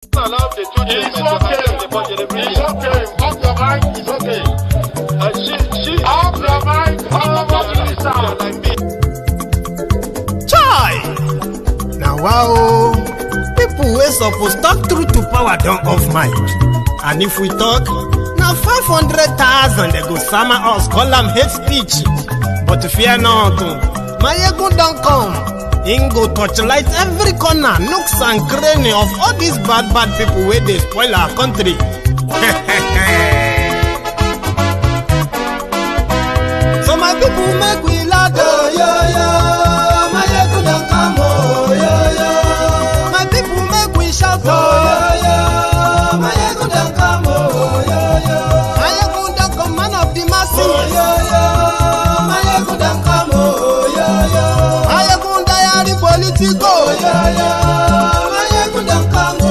Allowed the two It's okay. It's okay. Off your mind. It's okay. she Off your mind. Like me. Chai! Now wow, people wey suppose talk truth to power don't off mic. And if we talk, now 500,000 they go summer us, call them hate speech. But fear not, my ego don't come. Ingo touchlight every corner, nooks and cranny of all these bad people where they spoil our country. So my people make we laugh, yo yo. My ego don't come, oh yo yo. My people make we shout, oh yo yo. My ego don't come, oh yo yo. My ego don't come, man of the masses, oh yo yo. My ego don't come, oh yo yo. My ego political, yeah, yeah. My ego don't come, oh,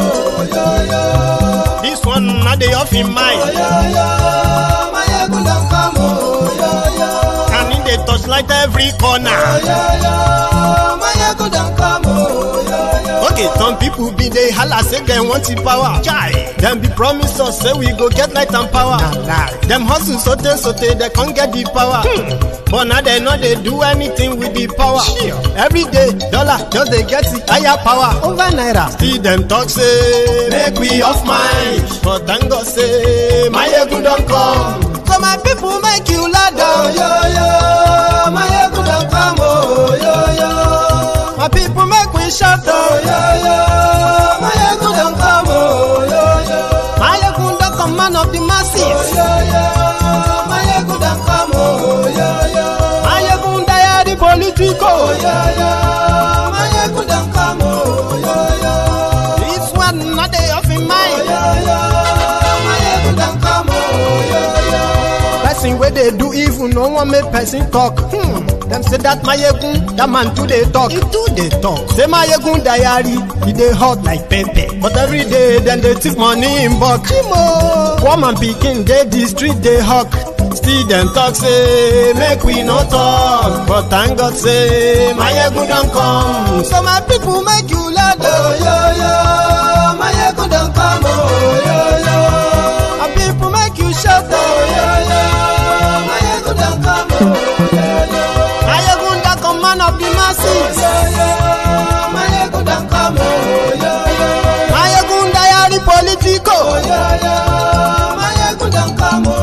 yeah, yeah. This one not the off in mind, oh, yeah, yeah. My ego don't come, oh, yeah, yeah. And in the touchlight every corner, oh, yeah, yeah. My ego don't come, oh, yeah, yeah. Okay, some people be they holla say they want the power. Chai, them be promise us say we go get light and power. Nah. Them hustle sote they can't get the power. But now they know they do anything with the power. Every day, dollar just they get the higher power over naira. Still them talk say make we off mind. But thank God say my ego don't come. So my people make you lie down, yo yo. My ego don't come, oh yo yo. My people make we shout, oh yo yo. My ego don't come, oh yo yo. My ego don't come, man of the masses, oh yo yo. My ego don't come, oh yo yo. My ego die political, oh yo yo. My ego don't come, oh yo yo. This one not the off in mind, oh yo yo. My ego don't come, oh yo yo. Person where they do even no one make person talk. Them say that my egun, that man too they talk. He too they talk. Say my egun diary, he they hot like pepper. But every day then they take money in bulk. Woman picking they the street they hawk. Still them talk say make we no talk. But thank God say my egun don't come. So my people make you laugh, oh yo yo. My egun don't come, oh yo yo. My people make you shout, oh yo yo. My egun don't come, oh yo yo. Man of the masses, oh, yeah, yeah. My ego don't come, oh, yeah, yeah. My ego diary political, oh, yeah, yeah. My ego don't come, oh,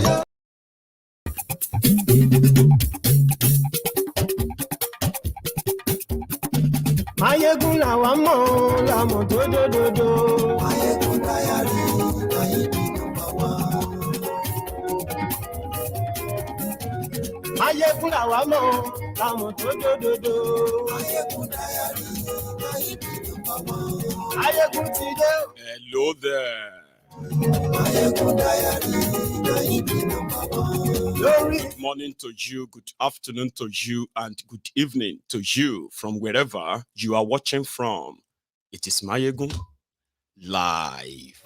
yeah. My ego na wamo, lamo do. My ego diary, I be number one. My ego na wamo. Hello there. Good morning to you, good afternoon to you, and good evening to you from wherever you are watching from. It is Mayegun live.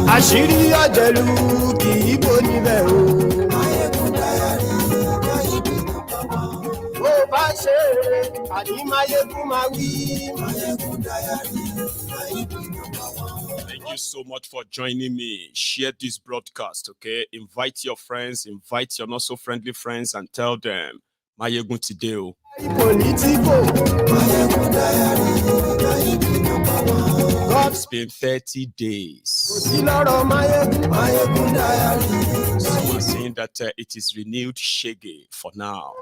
Àṣírí ọ̀jẹ̀lú kì í bò níbẹ̀ o. Bó bá ṣe àní Máyégún máa wí. Thank you so much for joining me. Share this broadcast, okay? Invite your friends, invite your not so friendly friends, and tell them Mayegun today. It's been 30 days. Someone saying that it is renewed Shege for now.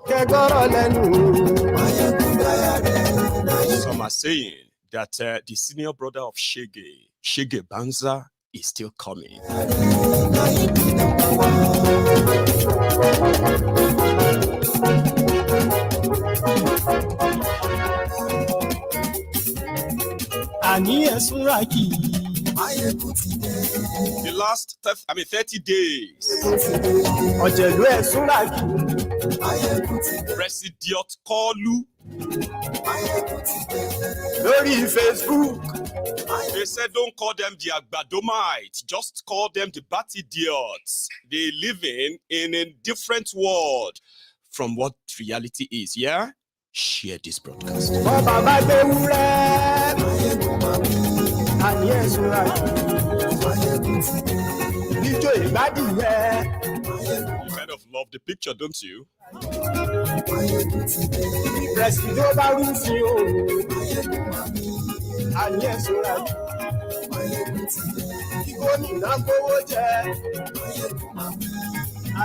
Some are saying that the senior brother of Shege Banza, is still coming. The last 30 days. Presidiot Kolu. Very Facebook. They said don't call them the Agbadomites, just call them the bat idiots. They living in a different world from what reality is, yeah? share this broadcast. You kind of love the picture, don't you?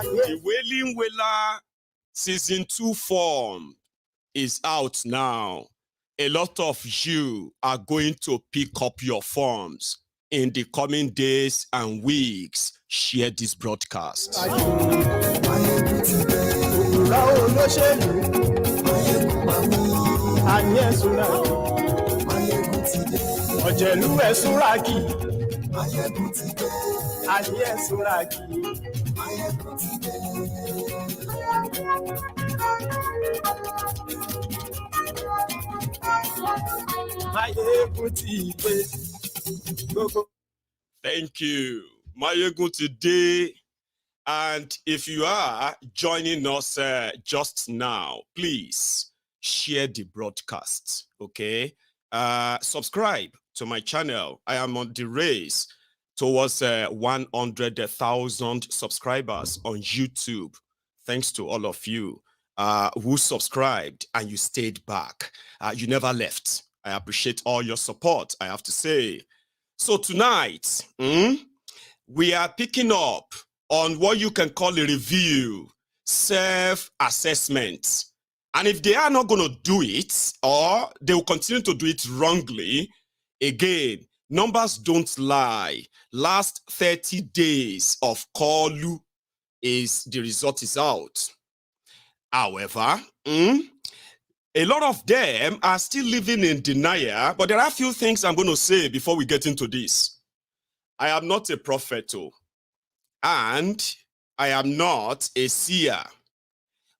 The Wailing Wailer Season 2 form is out now. A lot of you are going to pick up your forms in the coming days and weeks. Share this broadcast. Thank you. Mayegun today. And if you are joining us just now, please share the broadcast, okay? Subscribe to my channel. I am on the race towards 100,000 subscribers on YouTube. Thanks to all of you who subscribed and you stayed back. You never left. I appreciate all your support, I have to say. So tonight, we are picking up on what you can call a review, self-assessment. And if they are not going to do it, or they will continue to do it wrongly, again, numbers don't lie. Last 30 days of Kolu is the result is out. However, a lot of them are still living in denial, but there are a few things I'm going to say before we get into this. I am not a prophet, and I am not a seer,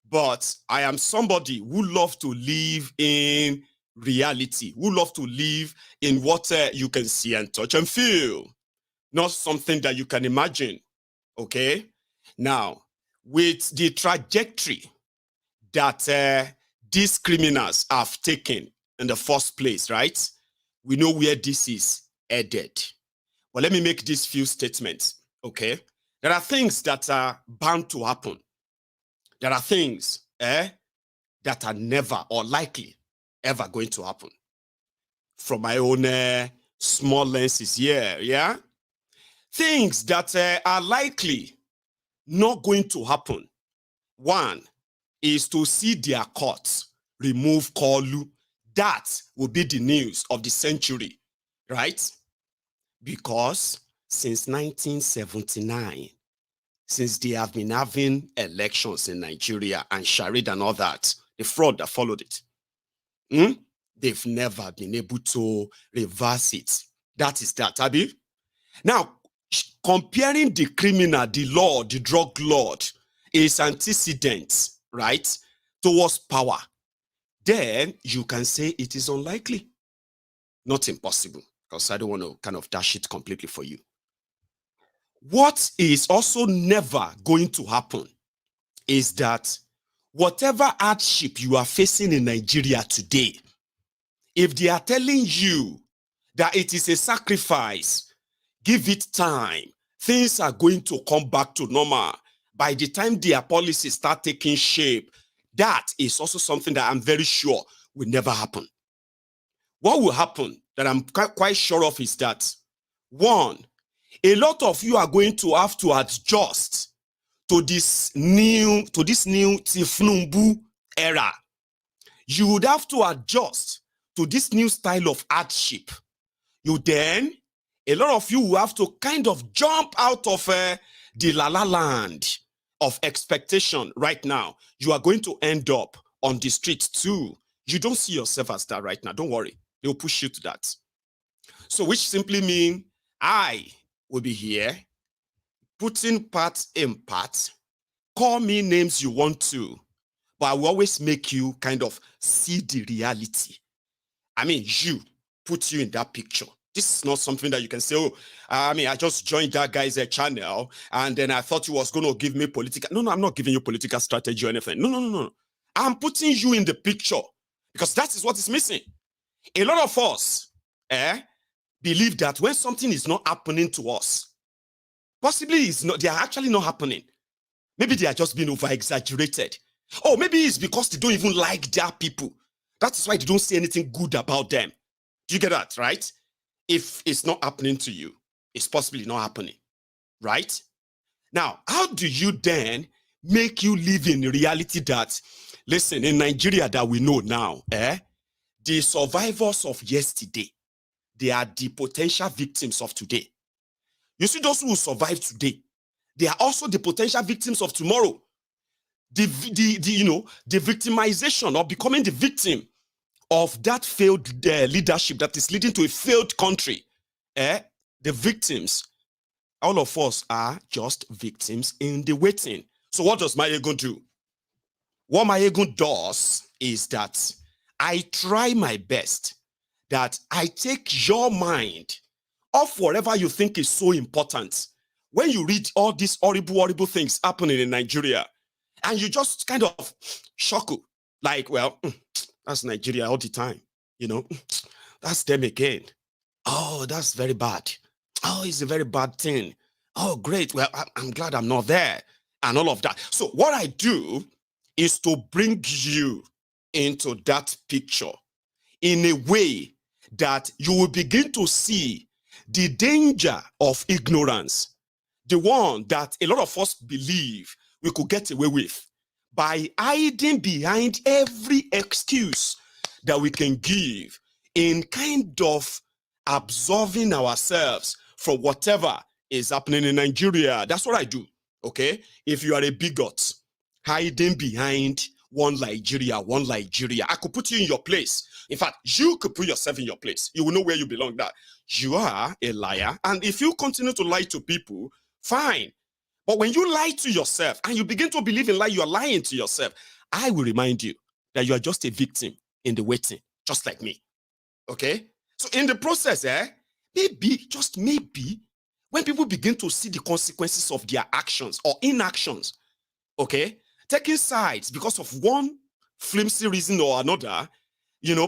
but I am somebody who loves to live in reality, who loves to live in what you can see and touch and feel, not something that you can imagine, okay? Now, with the trajectory that these criminals have taken in the first place, right? We know where this is headed. But let me make these few statements, okay? There are things that are bound to happen. There are things that are never or likely ever going to happen. From my own small lenses here, yeah? Things that are likely not going to happen. One is to see their courts remove Kolu. That will be the news of the century, right? Because since 1979, since they have been having elections in Nigeria and Sharid and all that, the fraud that followed it, they've never been able to reverse it. That is that, Abi. Now, comparing the criminal, the law, the drug lord is antecedent, right, towards power. Then you can say it is unlikely, not impossible, because I don't want to kind of dash it completely for you. What is also never going to happen is that whatever hardship you are facing in Nigeria today, if they are telling you that it is a sacrifice, give it time, things are going to come back to normal. By the time their policies start taking shape, that is also something that I'm very sure will never happen. What will happen that I'm quite sure of is that, one, a lot of you are going to have to adjust to this new Tinubu era. You would have to adjust to this new style of hardship. A lot of you will have to kind of jump out of the la-la land of expectation right now. You are going to end up on the streets too. You don't see yourself as that right now. Don't worry. They'll push you to that. So which simply means I will be here putting part in part. Call me names you want to, but I will always make you kind of see the reality. I mean, put you in that picture. This is not something that you can say, oh, I just joined that guy's channel and then I thought he was going to give me political. No, I'm not giving you political strategy or anything. No. I'm putting you in the picture Because that is what is missing. A lot of us believe that when something is not happening to us, possibly it's not, they are actually not happening. Maybe they are just being over-exaggerated. Or maybe it's because they don't even like their people. That is why they don't say anything good about them. Do you get that, right? If it's not happening to you, it's possibly not happening, right? Now, how do you then make you live in reality that, listen, in Nigeria that we know now, the survivors of yesterday, they are the potential victims of today. You see, those who survive today, they are also the potential victims of tomorrow. The victimization or becoming the victim of that failed leadership that is leading to a failed country. The victims, all of us are just victims in the waiting. So what does Mayegun do? What Mayegun does is that I try my best that I take your mind off whatever you think is so important. When you read all these horrible things happening in Nigeria, and you just kind of shock, like, well, that's Nigeria all the time, that's them again. Oh, that's very bad. Oh, it's a very bad thing. Oh, great. Well, I'm glad I'm not there, and all of that. So what I do is to bring you into that picture in a way that you will begin to see the danger of ignorance, the one that a lot of us believe we could get away with by hiding behind every excuse that we can give in kind of absolving ourselves from whatever is happening in Nigeria. That's what I do, okay? If you are a bigot, hiding behind one Nigeria, I could put you in your place. In fact, you could put yourself in your place. You will know where you belong. That you are a liar. And if you continue to lie to people, fine. But when you lie to yourself and you begin to believe in lie, you are lying to yourself. I will remind you that you are just a victim in the waiting, just like me. Okay? So in the process, maybe, just maybe, when people begin to see the consequences of their actions or inactions, okay, taking sides because of one flimsy reason or another,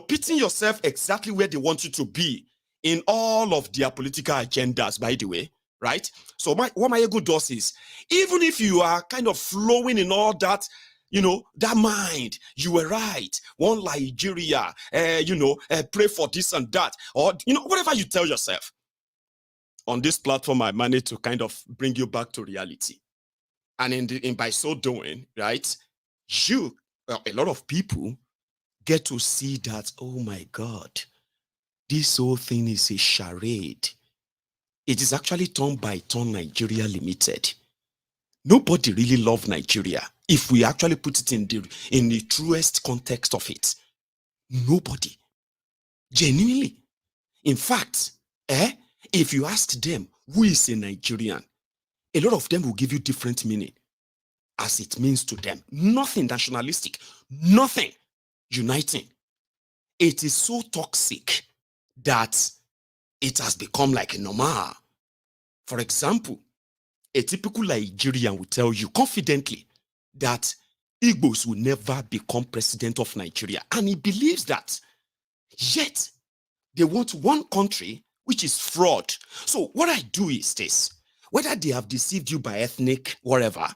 pitting yourself exactly where they want you to be in all of their political agendas, by the way, right? So what Mayegun does is, even if you are kind of flowing in all that, that mind, you were right, one Nigeria, pray for this and that, or, whatever you tell yourself. On this platform, I managed to kind of bring you back to reality. And by so doing, right, a lot of people get to see that, oh my God, this whole thing is a charade. It is actually Turn by Turn Nigeria Limited. Nobody really loves Nigeria if we actually put it in the truest context of it. Nobody. Genuinely. In fact, if you ask them who is a Nigerian, a lot of them will give you different meaning as it means to them. Nothing nationalistic, nothing uniting. It is so toxic that it has become like a normal. For example, a typical Nigerian will tell you confidently that Igbos will never become president of Nigeria. And he believes that. Yet, they want one country which is fraud. So what I do is this. Whether they have deceived you by ethnic, whatever,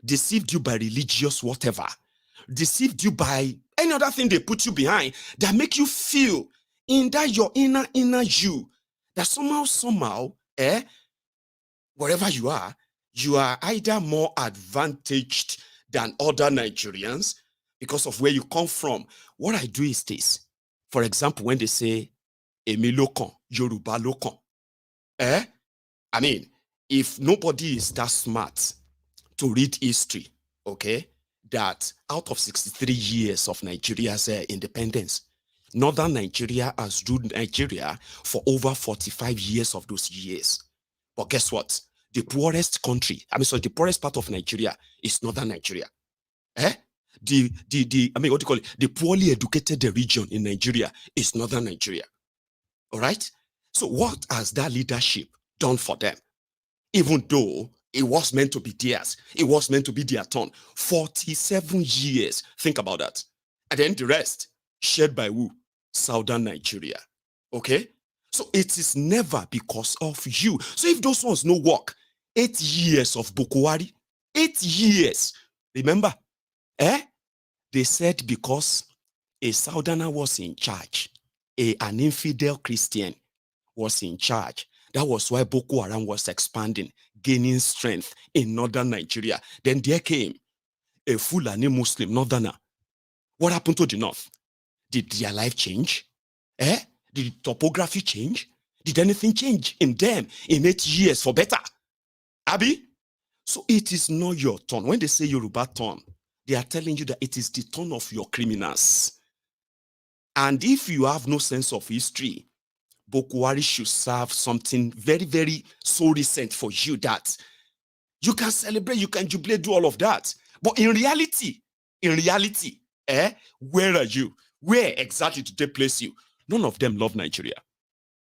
deceived you by religious, whatever, deceived you by any other thing they put you behind that make you feel in that your inner you, that somehow, wherever you are either more advantaged than other Nigerians because of where you come from. What I do is this. For example, when they say, Emi Lokan, Yoruba Lokan, I mean, if nobody is that smart to read history, okay, that out of 63 years of Nigeria's independence, Northern Nigeria has ruled Nigeria for over 45 years of those years. But guess what? The poorest country, the poorest part of Nigeria is Northern Nigeria. What do you call it? The poorly educated region in Nigeria is Northern Nigeria. All right? So what has that leadership done for them? Even though it was meant to be theirs, it was meant to be their turn. 47 years. Think about that. And then the rest, shared by who? Southern Nigeria. Okay? So it is never because of you. So if those ones no work, 8 years of Boko Haram, 8 years. Remember? They said because a Southerner was in charge, an infidel Christian was in charge. That was why Boko Haram was expanding, gaining strength in northern Nigeria. Then there came a Fulani Muslim northerner. What happened to the north? Did their life change? Did the topography change? Did anything change in them in 8 years for better? Abi? So it is not your turn. When they say Yoruba turn, they are telling you that it is the turn of your criminals. And if you have no sense of history, Boko Haram should serve something very, very so recent for you that you can celebrate, you can jubilate, do all of that. But in reality, where are you? Where exactly did they place you? None of them love Nigeria.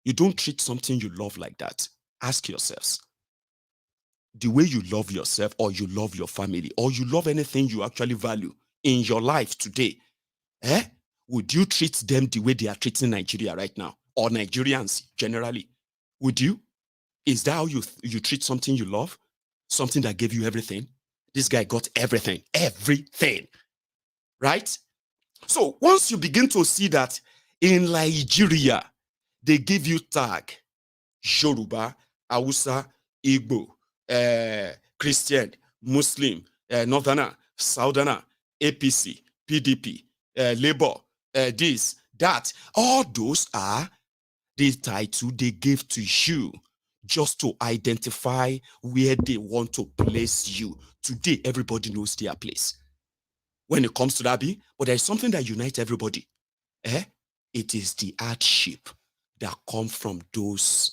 You don't treat something you love like that. Ask yourselves, the way you love yourself or you love your family or you love anything you actually value in your life today, would you treat them the way they are treating Nigeria right now? Or Nigerians generally? Would you? Is that how you treat something you love? Something that gave you everything? This guy got everything. Everything. Right? So once you begin to see that in Nigeria, they give you tag, Yoruba, Hausa, Igbo, Christian, Muslim, Northerner, Southerner, APC, PDP, Labour, this, that. All those are the title they gave to you just to identify where they want to place you. Today, everybody knows their place when it comes to that. But there is something that unites everybody. It is the hardship that comes from those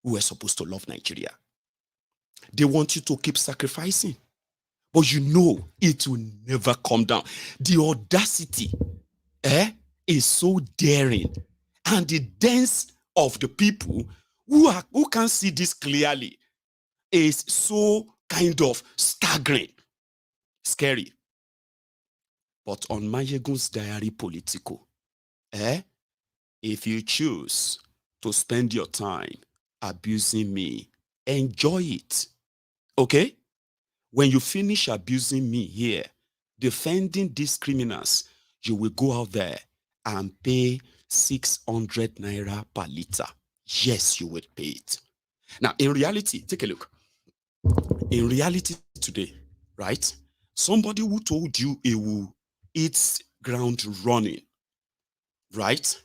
who are supposed to love Nigeria. They want you to keep sacrificing, but you know it will never come down. The audacity is so daring, and the dance of the people who can see this clearly is so kind of staggering, scary. But on Mayegun's diary political, if you choose to spend your time abusing me, enjoy it. Okay? When you finish abusing me here, defending these criminals, you will go out there and pay 600 naira per liter. Yes, you will pay it. Now, in reality, take a look. In reality today, right? Somebody who told you it will eat ground running, right?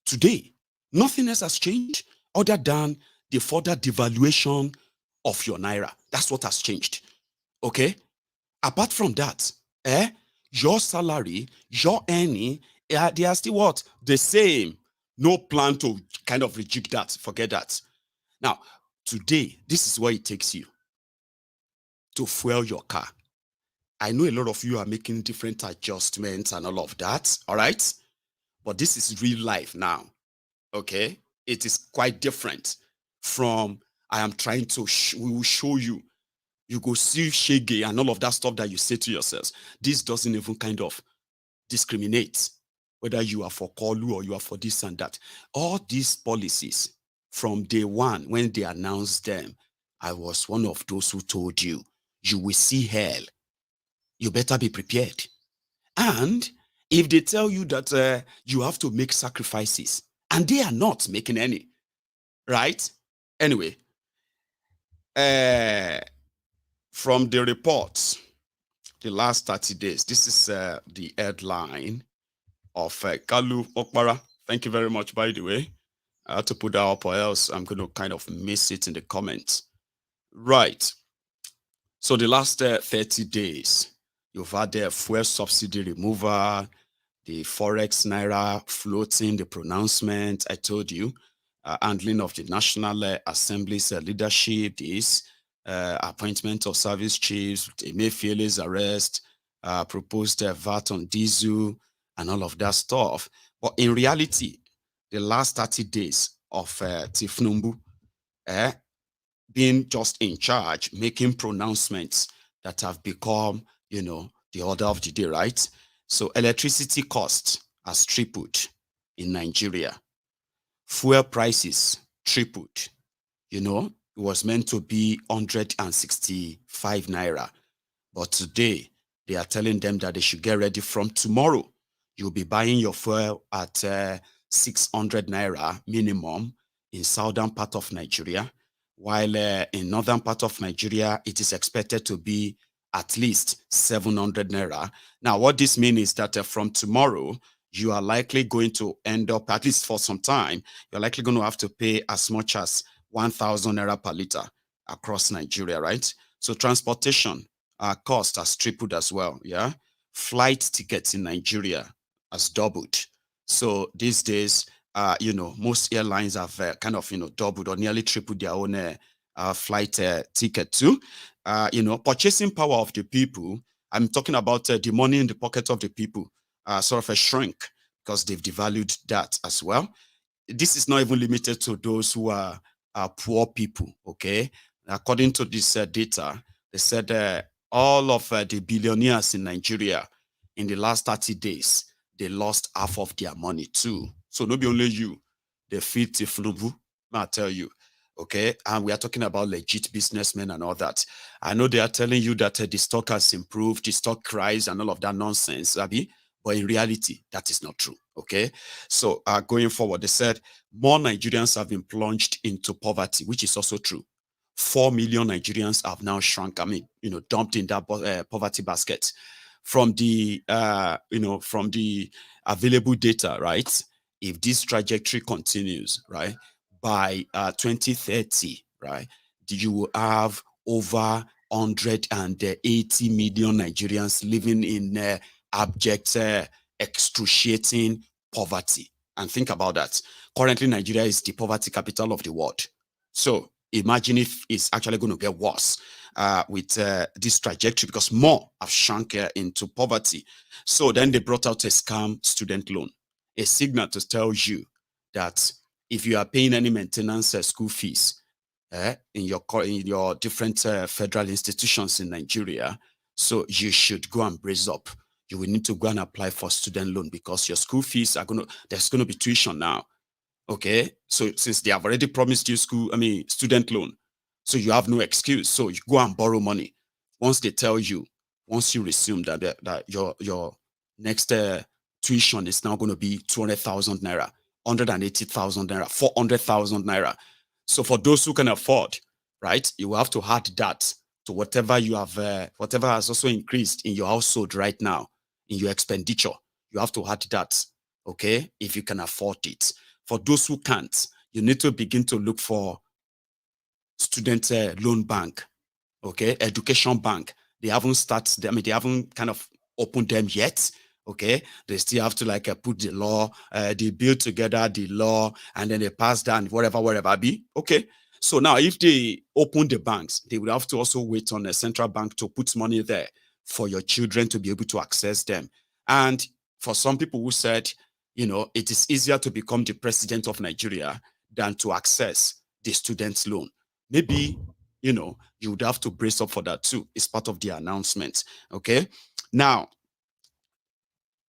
Today, nothing else has changed other than the further devaluation of your naira. That's what has changed. Okay? Apart from that, your salary, your earning, they are still what? The same. No plan to kind of reject that. Forget that. Now, today, this is where it takes you to fuel your car. I know a lot of you are making different adjustments and all of that. All right? But this is real life now. Okay? It is quite different from I am trying to, we will show you. You go see shege and all of that stuff that you say to yourselves. This doesn't even kind of discriminate whether you are for Kolu or you are for this and that. All these policies from day one, when they announced them, I was one of those who told you, you will see hell. You better be prepared. And if they tell you that you have to make sacrifices, and they are not making any, right? Anyway, from the reports, the last 30 days, this is the headline of Kalu Okpara. Thank you very much, by the way. I had to put that up or else I'm going to kind of miss it in the comments. Right. So the last 30 days, you've had the fuel subsidy removal, the Forex Naira floating, the pronouncement, I told you, handling of the National Assembly's leadership, this appointment of service chiefs, Emefiele's arrest, proposed VAT on diesel, and all of that stuff. But in reality, the last 30 days of Tinubu being just in charge, making pronouncements that have become, the order of the day, right? So electricity cost has tripled in Nigeria. Fuel prices tripled. You know, it was meant to be 165 naira. But today, they are telling them that they should get ready from tomorrow. You'll be buying your fuel at 600 naira minimum in southern part of Nigeria, while in northern part of Nigeria, it is expected to be at least 700 naira. Now, what this means is that from tomorrow, you are likely going to end up, at least for some time, you're likely going to have to pay as much as 1,000 naira per liter across Nigeria, right? So transportation cost has tripled as well. Yeah, flight tickets in Nigeria has doubled. So these days, you know, most airlines have kind of, you know, doubled or nearly tripled their own flight ticket too. You know, purchasing power of the people. I'm talking about the money in the pocket of the people, sort of a shrink because they've devalued that as well. This is not even limited to those who are poor people. Okay, according to this data, they said all of the billionaires in Nigeria in the last 30 days, they lost half of their money too. So not be only you, they feed Tinubu, I tell you. Okay, and we are talking about legit businessmen and all that. I know they are telling you that the stock has improved, the stock rise and all of that nonsense, Abby, but in reality, that is not true. Okay, so going forward, they said more Nigerians have been plunged into poverty, which is also true. 4 million Nigerians have now shrunk. I mean, you know, dumped in that poverty basket. From the, you know, from the available data, right? If this trajectory continues, right, by 2030, right, you will have over 180 million Nigerians living in abject, excruciating poverty. And think about that. Currently, Nigeria is the poverty capital of the world. So imagine if it's actually going to get worse with this trajectory because more have shrunk into poverty. So then they brought out a scam student loan, a signal to tell you that if you are paying any maintenance school fees in your different federal institutions in Nigeria, so you should go and brace up. You will need to go and apply for student loan because your school fees are there's going to be tuition now. Okay, so since they have already promised you student loan, so you have no excuse. So you go and borrow money. Once they tell you, once you resume that your next tuition is now going to be 200,000 naira, 180,000 naira, 400,000 naira. So for those who can afford, right, you will have to add that to whatever you have, whatever has also increased in your household right now, in your expenditure. You have to add that, okay, if you can afford it. For those who can't, you need to begin to look for student loan bank, okay, education bank. They haven't started, I mean, they haven't kind of opened them yet, okay. They still have to put the law, they build together the law, and then they pass down wherever be, okay. So now if they open the banks, they will have to also wait on a central bank to put money there for your children to be able to access them. And for some people who said, you know, it is easier to become the president of Nigeria than to access the student's loan. Maybe, you know, you would have to brace up for that too. It's part of the announcement. Okay. Now,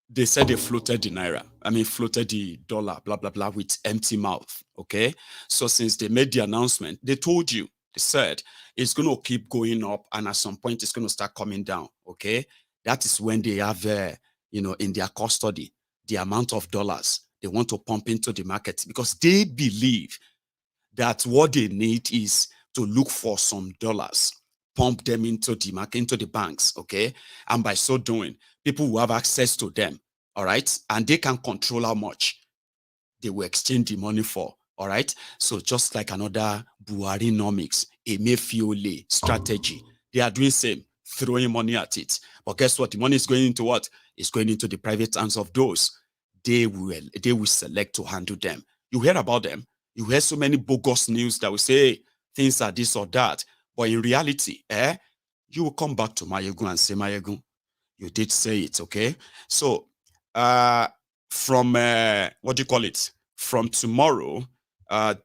they said they floated the naira. I mean, floated the dollar, blah, blah, blah, with empty mouth. Okay. So since they made the announcement, they told you, they said it's going to keep going up and at some point it's going to start coming down. Okay. That is when they have, you know, in their custody, the amount of dollars they want to pump into the market because they believe that what they need is to look for some dollars, pump them into the market, into the banks, okay? And by so doing, people will have access to them, all right? And they can control how much they will exchange the money for, all right? So just like another Buharinomics, Emefiole strategy, they are doing same, throwing money at it. But guess what? The money is going into what? It's going into the private hands of those. They will select to handle them. You hear about them. You hear so many bogus news that will say things are this or that. But in reality, you will come back to Mayegun and say, Mayegun, you did say it, okay? So from, what do you call it? From tomorrow,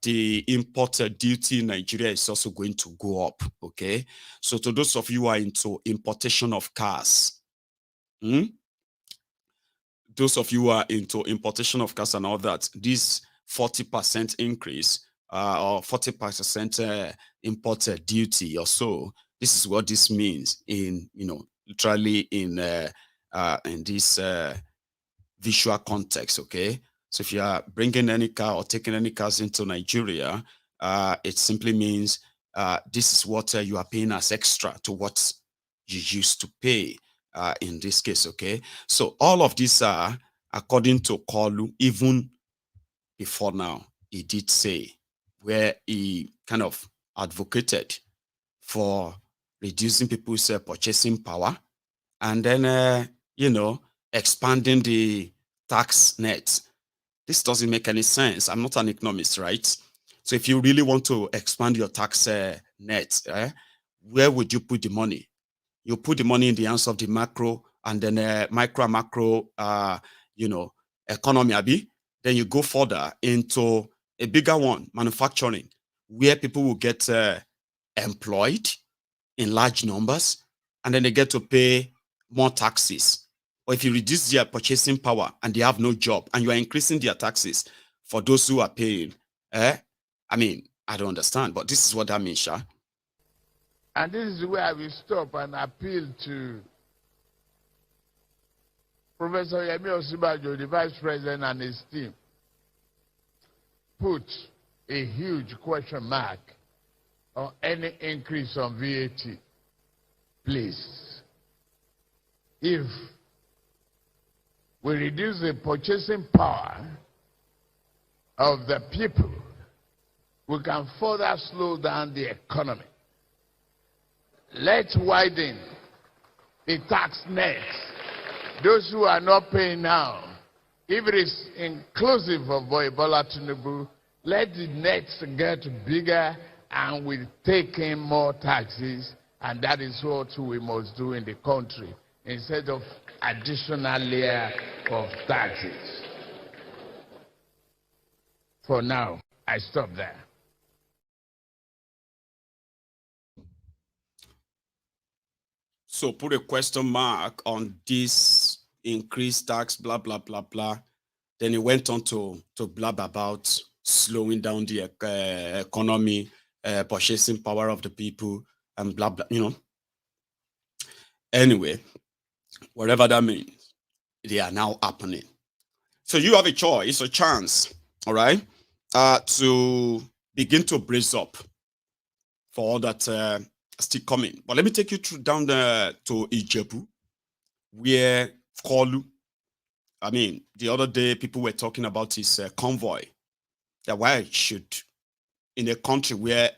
the import duty in Nigeria is also going to go up, okay? So to those of you who are into importation of cars, those of you who are into importation of cars and all that, this 40% increase or 40% import duty or so, this is what this means in, literally in this visual context, okay? So if you are bringing any car or taking any cars into Nigeria, it simply means this is what you are paying as extra to what you used to pay in this case, okay? So all of these are according to Kolu, even before now, he did say where he kind of advocated for reducing people's purchasing power and then, expanding the tax net. This doesn't make any sense. I'm not an economist, right? So if you really want to expand your tax net, where would you put the money? You put the money in the hands of the macro and then macro, economy, Abi. Then you go further into a bigger one, manufacturing, where people will get employed in large numbers, and then they get to pay more taxes. Or if you reduce their purchasing power and they have no job, and you are increasing their taxes for those who are paying, I don't understand, but this is what that means, Sha. And this is where I will stop and appeal to Professor Yemi Osibajo, the Vice President, and his team. Put a huge question mark on any increase on VAT, please. If we reduce the purchasing power of the people, we can further slow down the economy. Let's widen the tax net. Those who are not paying now, if it is inclusive of Bola Tinubu, let the nets get bigger and we take in more taxes, and that is what we must do in the country, instead of additional layer of taxes. For now, I stop there. So put a question mark on this increased tax, blah, blah, blah, blah. Then he went on to blab about slowing down the economy, purchasing power of the people, and blah, blah, Anyway, whatever that means, they are now happening. So you have a choice, a chance, all right, to begin to brace up for all that still coming. But let me take you through down to Ijebu, where Kolu, the other day people were talking about his convoy. That why should, in a country where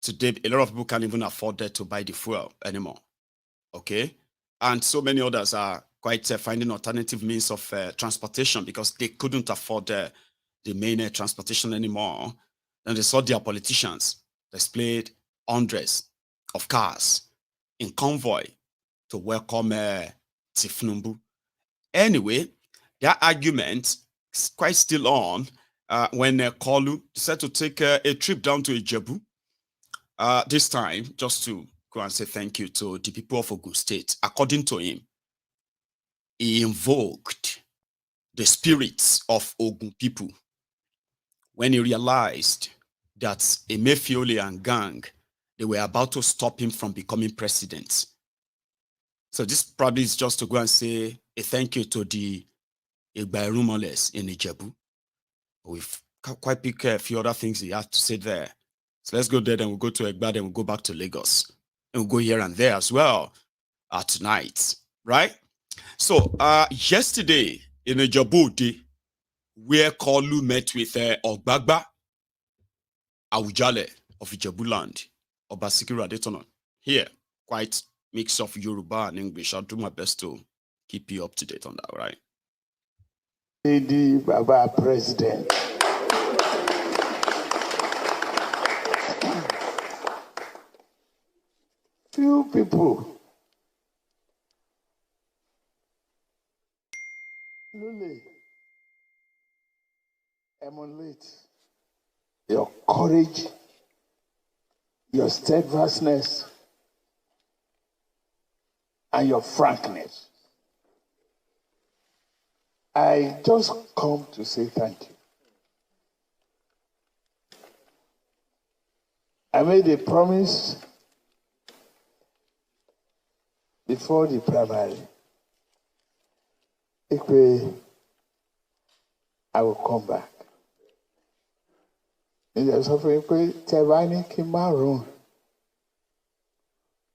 today a lot of people can't even afford to buy the fuel anymore, okay? And so many others are quite finding alternative means of transportation because they couldn't afford the main transportation anymore. And they saw their politicians displayed hundreds of cars in convoy to welcome Tinubu. Anyway, their argument is quite still on when Kolu decided to take a trip down to Ijebu. This time, just to go and say thank you to the people of Ogun State. According to him, he invoked the spirits of Ogun people when he realized that Emefiole and gang, they were about to stop him from becoming president. So this probably is just to go and say a thank you to the Igbaerumoles in Ijebu. We've quite picked a few other things he had to say there. So let's go there, then we'll go to Egba, then we'll go back to Lagos. And we'll go here and there as well tonight, right? So yesterday in Ijebu, where Kolu met with Ogbagba, Awujale of Ijebu land, Obasikiru Adetonon. Here, quite mix of Yoruba and English. I'll do my best to keep you up to date on that, right? Lady Baba President. Few people really emulate your courage, your steadfastness, and your frankness. I just come to say thank you. I made a promise before the primary. I will come back. Ìjọba sọ fún mi pé tẹ́ bá ní kí n má rùn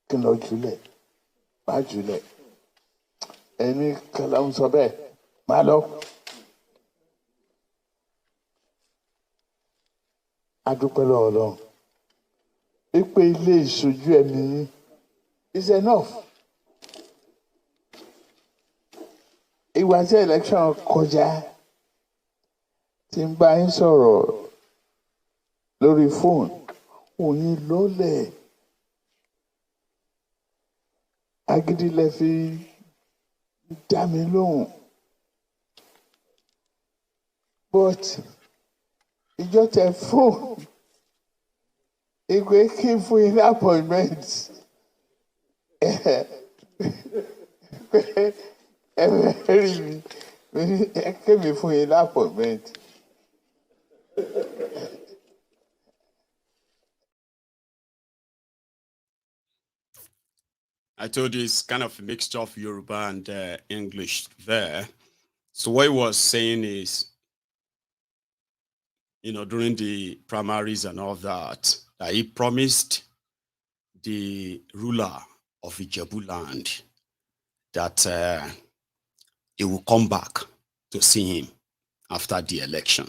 kí n lọ jùlẹ̀ má jùlẹ̀ ẹni kẹlẹ́ ń sọ bẹ́ẹ̀ má lọ. Adúpẹ́ lọ́wọ́ Ọlọ́run wípé ilé ìṣojú ẹ̀mí is enough. Ìgbà tí election kọjá tí n bá yín sọ̀rọ̀ lórí fóònù òyìn lólẹ̀ agídí lẹ fi dá mi lóhùn but ìjọ tẹ fóònù ìgbé kí n fún yín ní appointment ẹ rí mi ẹ kémi fún yín ní appointment. I told you it's kind of a mixture of Yoruba and English there. So what he was saying is, during the primaries and all that, that he promised the ruler of Ijebu land that he will come back to see him after the election.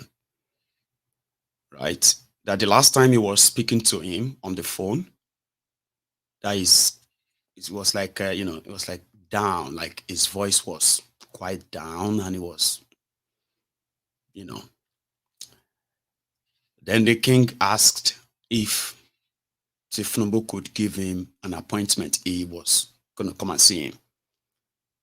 Right? That the last time he was speaking to him on the phone, that is, it was like, it was like down, like his voice was quite down and he was, Then the king asked if Tinubu could give him an appointment. He was going to come and see him.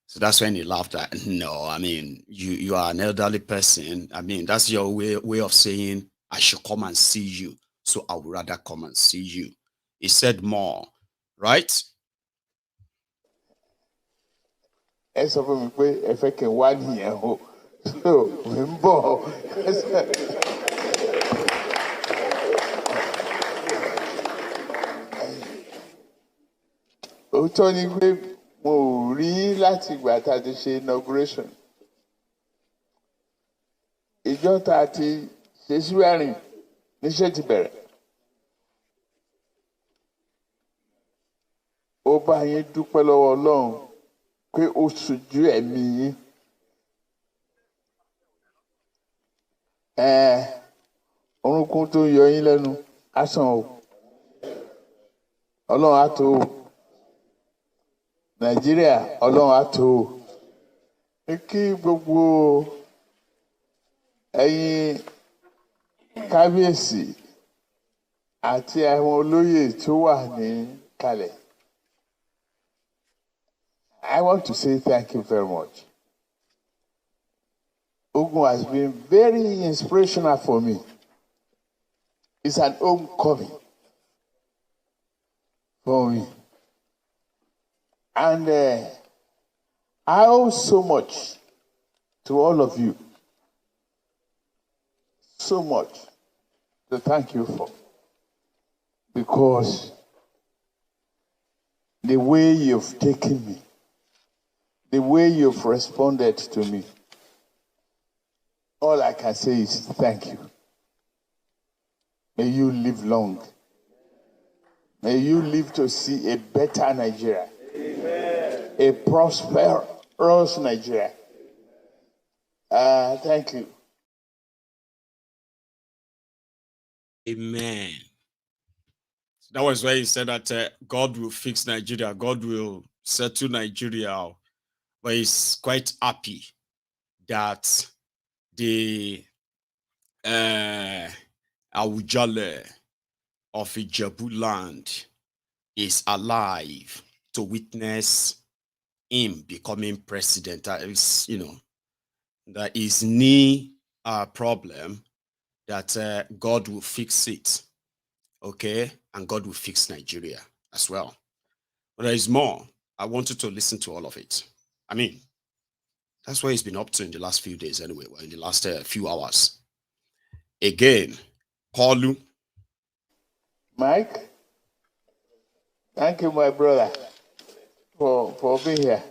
So that's when he laughed at, no, I mean, you are an elderly person. I mean, that's your way of saying, I should come and see you. So I would rather come and see you. He said more, right? Ẹ sọ fún mi pé ẹ fẹ́ kí n wá nìyẹn o, so mi ń bọ̀. Òótọ́ ni pé mo ò rí láti ìgbà tá a ti ṣe inauguration. Ìjọ tá a ti ṣe swearing níṣẹ́ ti bẹ̀rẹ̀. Ó bá yín dúpẹ́ lọ́wọ́ Ọlọ́run pé ó ṣojú ẹ̀mí yín. Orúnkún tó yọ yín lẹ́nu á sàn o. Ọlọ́run á tó o. Nàìjíríà Ọlọ́run á tó o. Kí gbogbo ẹ̀yin kábíyèsí àti àwọn olóyè tó wà ní kalẹ̀. I want to say thank you very much. Ogun has been very inspirational for me. It's an homecoming for me. And I owe so much to all of you. So much to thank you for. Because the way you've taken me, the way you've responded to me, all I can say is thank you. May you live long. May you live to see a better Nigeria. Amen. A prosperous Nigeria. Thank you. Amen. That was why he said that God will fix Nigeria. God will settle Nigeria. But he's quite happy that the Awujale of Ijebu land is alive to witness him becoming president. That is, that is knee problem, that God will fix it, okay? And God will fix Nigeria as well. But there is more. I want you to listen to all of it. I mean, That's what he's been up to in the last few days anyway, well, in the last few hours. Again, Paulu. Mike, thank you, my brother, for being here.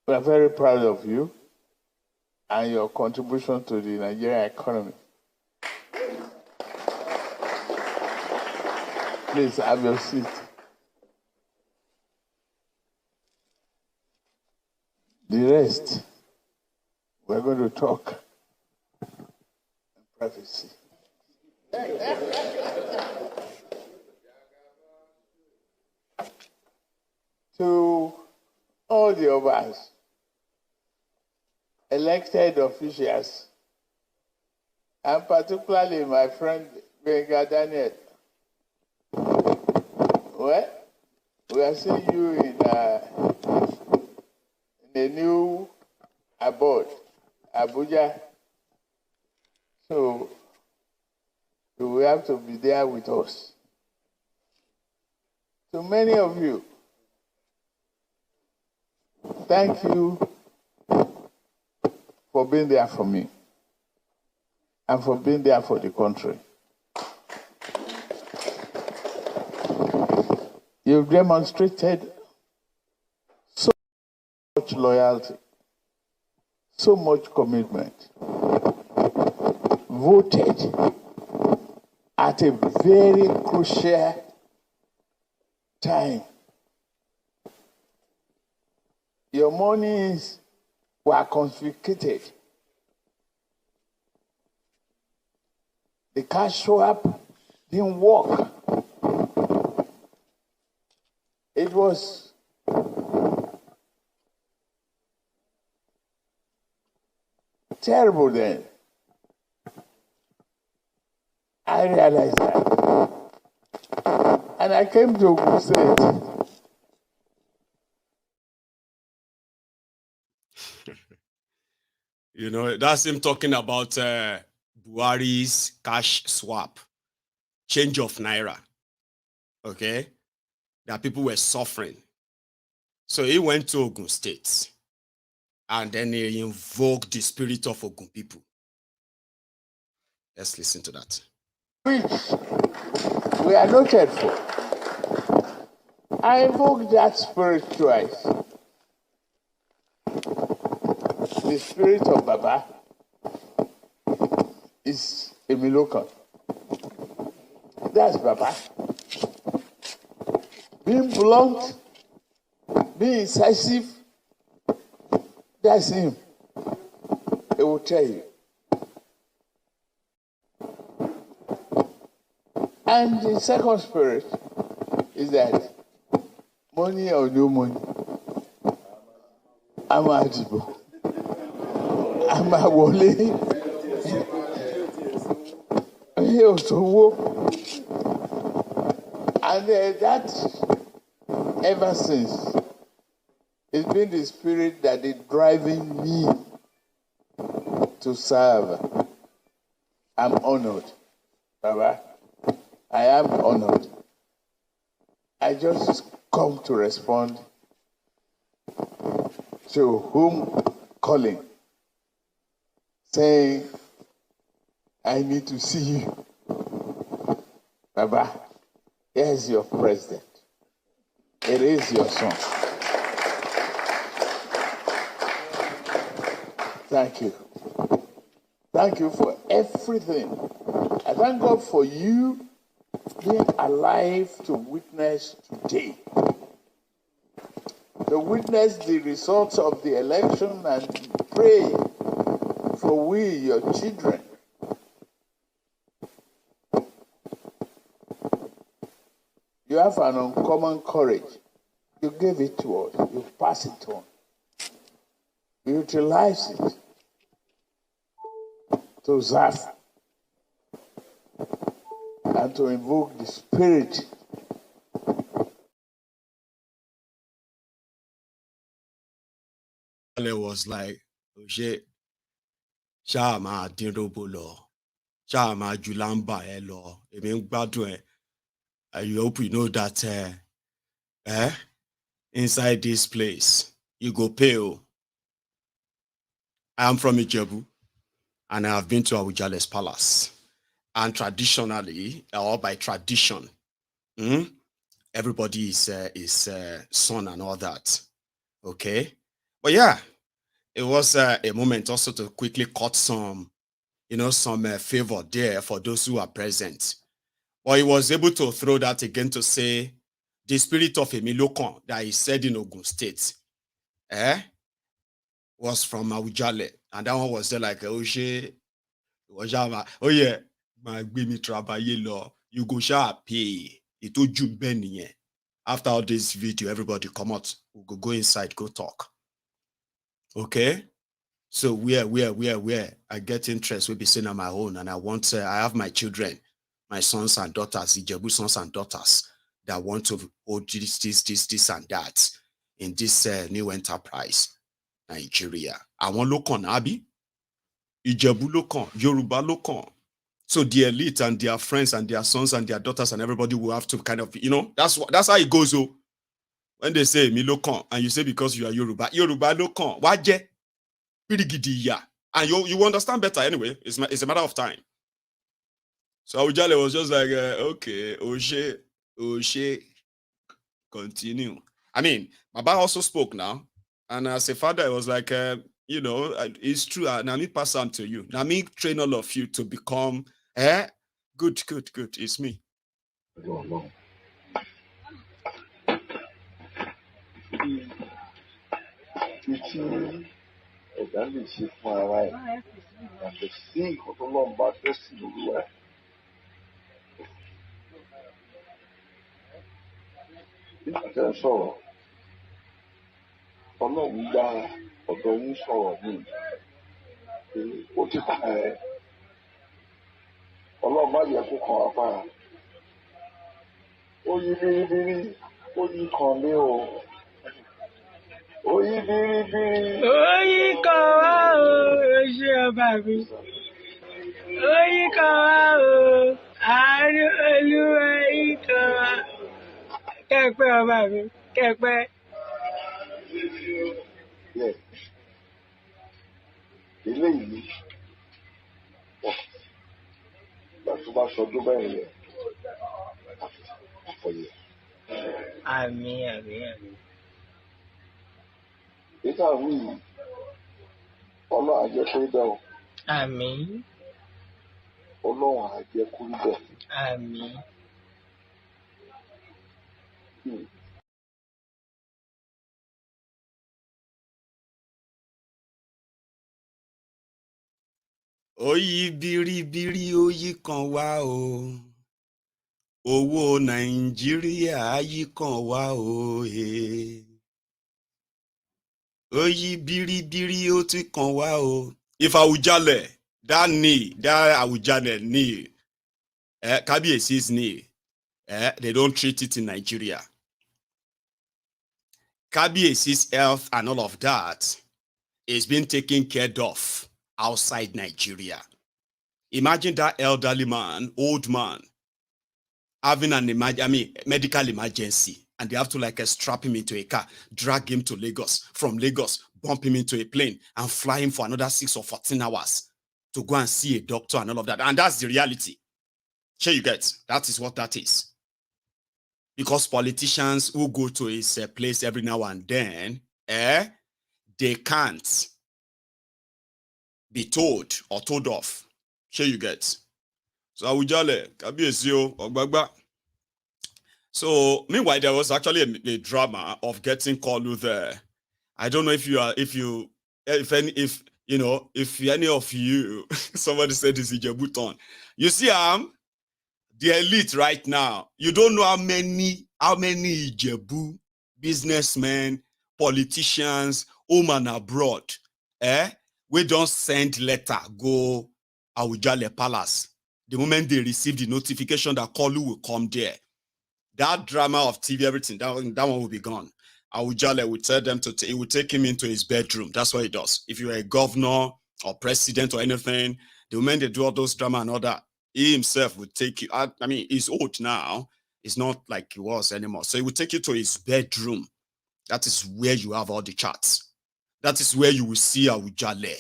We're very proud of you and your contribution to the Nigerian economy. Please have your seat. The rest, we're going to talk in privacy. To all the of us, elected officials, and particularly my friend Benga Daniel, well, we are seeing you in a new abode, Abuja. So you will have to be there with us. To many of you, thank you for being there for me and for being there for the country. You've demonstrated so much loyalty, so much commitment, voted at a very crucial time. Your monies were confiscated. The cash swap didn't work. It was terrible then. I realized that. And I came to Ogun State. You know, that's him talking about Buhari's cash swap, change of naira. Okay? That people were suffering. So he went to Ogun State and then he invoked the spirit of Ogun people. Let's listen to that. Which we are noted for. I invoked that spirit twice. The spirit of Baba is a Milokan. That's Baba. Being blunt, being incisive, that's him. He will tell you. And the second spirit is that money or no money, I'm Ijebu. I'm a Wole. And that, ever since, it's been the spirit that is driving me to serve. I'm honored, Baba. I am honored. I just come to respond to whom calling, saying, I need to see you. Baba, here's your president. It is your son. Thank you. Thank you for everything. I thank God for you being alive to witness today. To witness the results of the election and pray for we, your children. You have an uncommon courage. You gave it to us. You pass it on. You utilize it to serve and to invoke the spirit. And it was like, oh shit, Shama Tinubu, Shama Julamba, I hope you know that inside this place. You go pay. I am from Ijebu, and I have been to Awujale's palace. And traditionally, or by tradition, everybody is son and all that. Okay, but yeah, it was a moment also to quickly cut some, some favor there for those who are present. But he was able to throw that again to say the spirit of Emilokon that he said in Ogun State, was from Awujale, and that one was there like oh yeah, my baby trabaye law, you go shall pay. It told you Benny. After all this video, everybody come out, we'll go inside, go talk. Okay. So where I get interest will be seen on my own, and I want I have my children, my sons and daughters, Ijebu sons and daughters that want to hold this and that in this new enterprise, Nigeria. I want Lokon Abi, Ijebu Lokon, Yoruba Lokon. So the elite and their friends and their sons and their daughters and everybody will have to kind of, that's how it goes. So when they say Milokon and you say because you are Yoruba Lokon, Waje, Pirigidiya, and you understand better anyway. It's a matter of time. So Awujale was just like, okay, Oshe, continue. I mean, Baba also spoke now, and as a father, I was like, it's true. Now me pass on to you. Now me train all of you to become, good. It's me. Ọlọ́run gba ọ̀dọ̀ yín sọ̀rọ̀ ní ó ti kàn ẹ́ Ọlọ́run má yẹ kó kàn wá fara ó yí bíríbírí ó yí kàn mí o ó yí bíríbírí ó yí kàn wá o ṣé ọba mi ó yí kàn wá o àánú Olúwa yí kàn wá kẹ́pẹ́ ọba mi kẹ́pẹ́. Yes. Eléyìí láti bá ṣọdún bẹ́ẹ̀ yẹn àfọyẹ. Àmín. Ìta wí Ọlọ́run àjẹ́ kó rí bẹ́ẹ̀ o. Àmín. Ọlọ́run àjẹ́ kó rí bẹ́ẹ̀. Àmín. Oyi biribiri oyi kan wá o. Owó Nàìjíríà yí kan wá o. Oyi biribiri ó ti kan wá o. If Awujale, that Awujale knee, Kabiyesi's knee, they don't treat it in Nigeria. Kabiyesi's health and all of that is being taken care of outside Nigeria. Imagine that elderly man, old man, having medical emergency, and they have to strap him into a car, drag him to Lagos, from Lagos, bump him into a plane, and fly him for another 6 or 14 hours to go and see a doctor and all of that. And that's the reality. Sure, you get, that is what that is. Because politicians who go to his place every now and then, they can't be told or told off. Sure, you get. So Awujale, Kabiyesi Ogbagba. So meanwhile, there was actually a drama of getting Kolu there. I don't know if any of you, somebody said this Ijebu turn. You see, the elite right now, you don't know how many Ijebu businessmen, politicians, home and abroad, we don't send letter go Awujale Palace. The moment they receive the notification that Kolu will come there, that drama of TV, everything, that one will be gone. Awujale will tell them he will take him into his bedroom. That's what he does. If you're a governor or president or anything, the moment they do all those drama and all that, he himself would take you. I mean, he's old now. It's not like it was anymore. So he will take you to his bedroom. That is where you have all the charts. That is where you will see Awujale.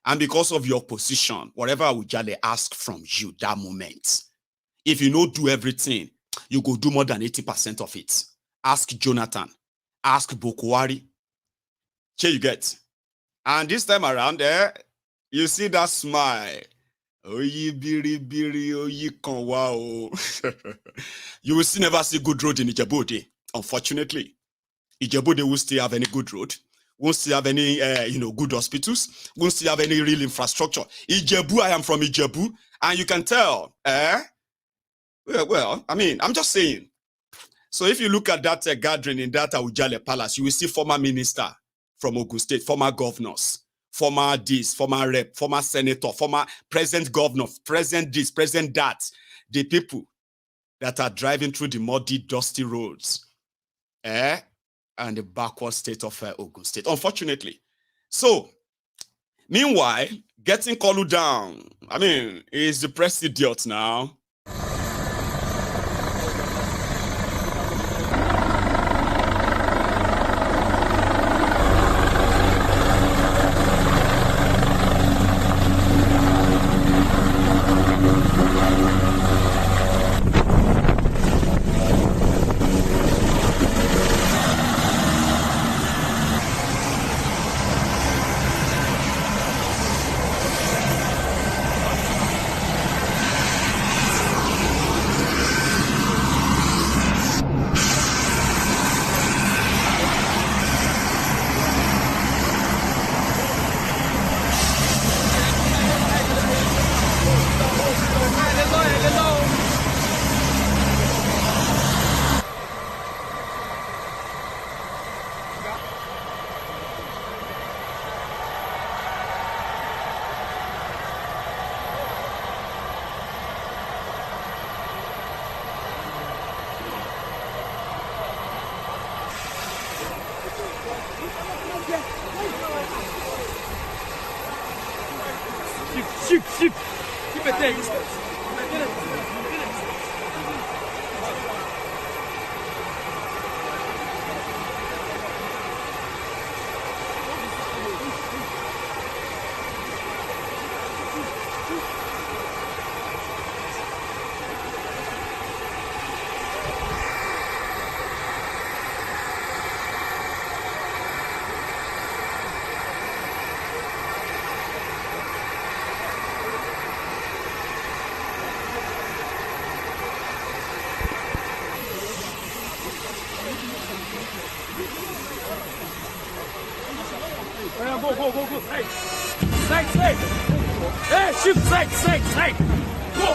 And because of your position, whatever Awujale asks from you that moment, if you don't do everything, you go do more than 80% of it. Ask Jonathan. Ask Bokwari. Here you get. And this time around there, you see that smile. Oyi biri biri oyi kan wa o. You will still never see good road in Ijebu, unfortunately. Ijebu will still have any good road. Won't still have any good hospitals. Won't still have any real infrastructure. Ijebu, I am from Ijebu, and you can tell. Well, I mean, I'm just saying. So if you look at that gathering in that Awujale Palace, you will see former minister from Ogun State, former governors, former this, former rep, former senator, former present governor, present this, present that. The people that are driving through the muddy, dusty roads, and the backward state of Ogun State, unfortunately. So, meanwhile, getting Kolu down, I mean, he's the press idiot now. Keep it there. Go. Hey, snake. Hey, shoot, snake. Go.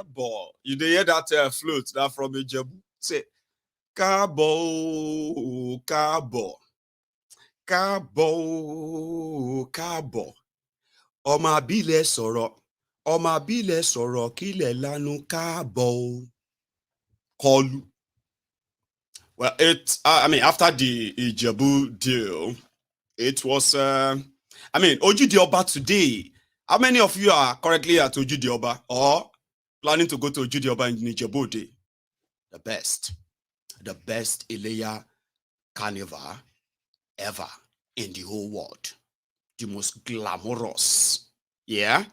Ball. You dey hear that flute that from Ijebu? Say, Kabo. Ọmọ abílẹ̀ sọ̀rọ̀ kílẹ̀ lanu Kabo. Kolu. Well, after the Ijebu deal, it was, Ojude Oba today. How many of you are currently at Ojude Oba or planning to go to Ojude Oba in Ijebu Day? The best Ileya carnival ever in the whole world. The most glamorous. Yeah?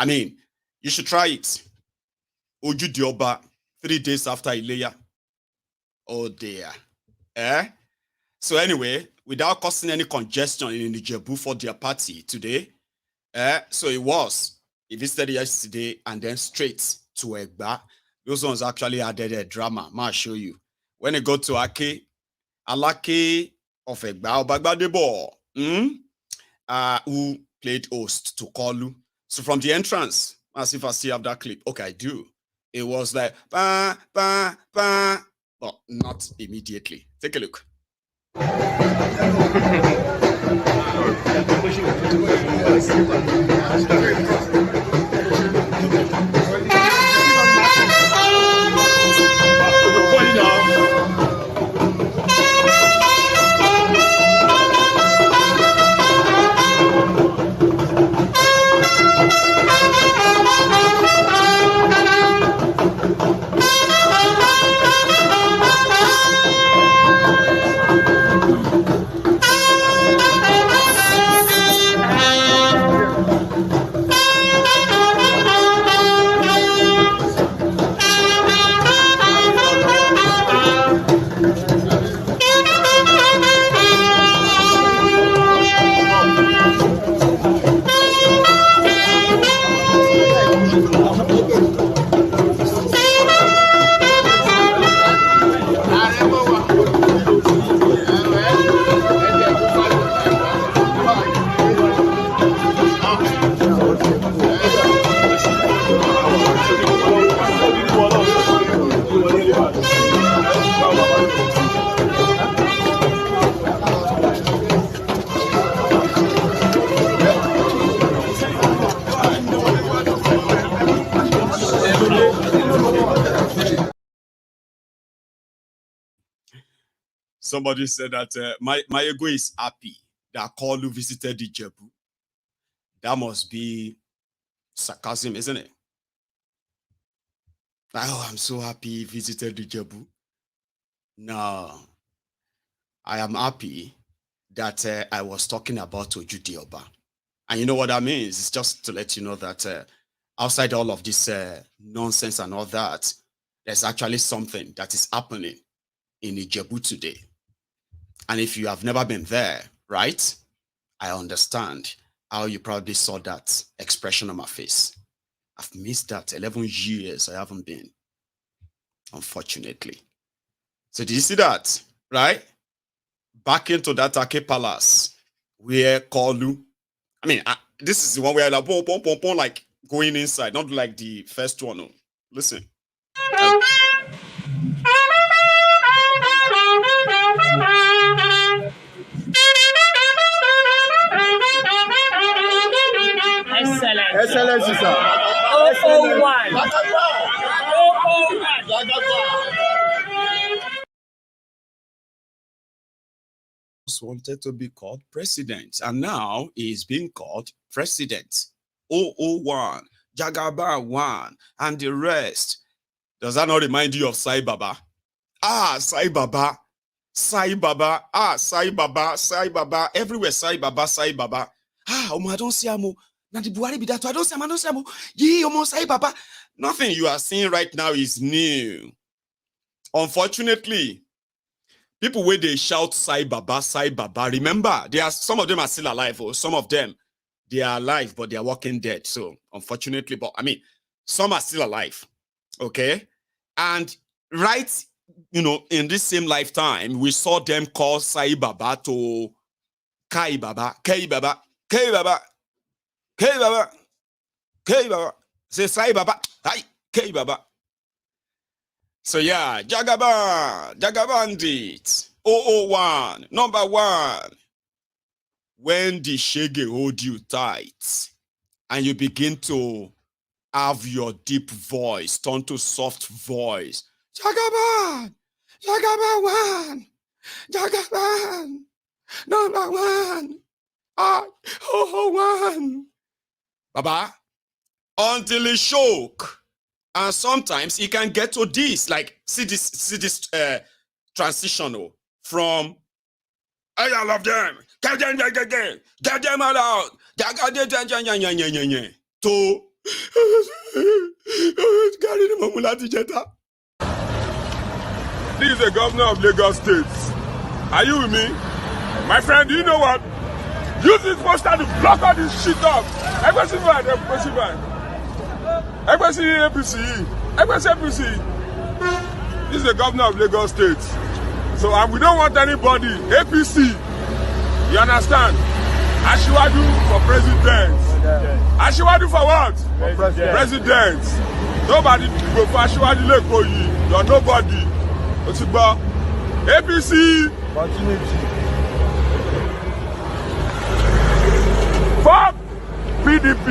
You should try it. Ojude Oba, 3 days after Ileya. Oh dear. So anyway, without causing any congestion in Ijebu for their party today, so he visited yesterday and then straight to Egba. Those ones actually added a drama. I'll show you. When you go to Alake of Egba, Obagbadebo, who played host to Kolu. So from the entrance, as if I still have that clip. Okay, I do. It was like, ba, ba, ba. But not immediately. Take a look. Somebody said that my ego is happy that Kalu visited Ijebu. That must be sarcasm, isn't it? Oh, I'm so happy he visited Ijebu. No, I am happy that I was talking about Ojude. And you know what that means? It's just to let you know that outside all of this nonsense and all that, there's actually something that is happening in Ijebu today. And if you have never been there, right? I understand how you probably saw that expression on my face. I've missed that 11 years. I haven't been, unfortunately. So did you see that? Right? Back into that Ake Palace where Kalu, I mean, this is the one where like, boom, boom, boom, boom, like going inside, not like the first one. No. Listen. Excellency, sir. 001. 001. Wanted to be called president, and now he is being called president. 001, Jagaba 1, and the rest. Does that not remind you of Sai Baba? Ah, Sai Baba, Sai Baba, ah, Sai Baba, Sai Baba, everywhere Sai Baba, Sai Baba. Ah, I don't see amo. Now the Buhari be that. I don't see amo. Ye, Sai Baba. Nothing you are seeing right now is new. Unfortunately, people where they shout Sai Baba, remember, some of them are still alive, or some of them, they are alive, but they are walking dead. So, unfortunately, but I mean, some are still alive, okay? And right, in this same lifetime, we saw them call Sai Baba to Kai Baba. Say Sai Baba, hi, Kai Baba. So yeah, Jagabandit, 001, number 1. When the shege hold you tight and you begin to have your deep voice turn to soft voice, Jagaban 1, Jagaban, number 1, 001. Baba, until it choke. And sometimes it can get to this, like, see this transitional from, hey, I love them, get them all out, to, This is the governor of Lagos State. Are you with me? My friend, do you know what? Use this poster to block all this shit up. APC. This is the governor of Lagos State. So we don't want anybody. APC. You understand? Ashiwaju for president. Ashiwaju for what? For president. Nobody go for Ashiwaju Lekoyi. You're nobody. APC. Continuity. Fuck PDP.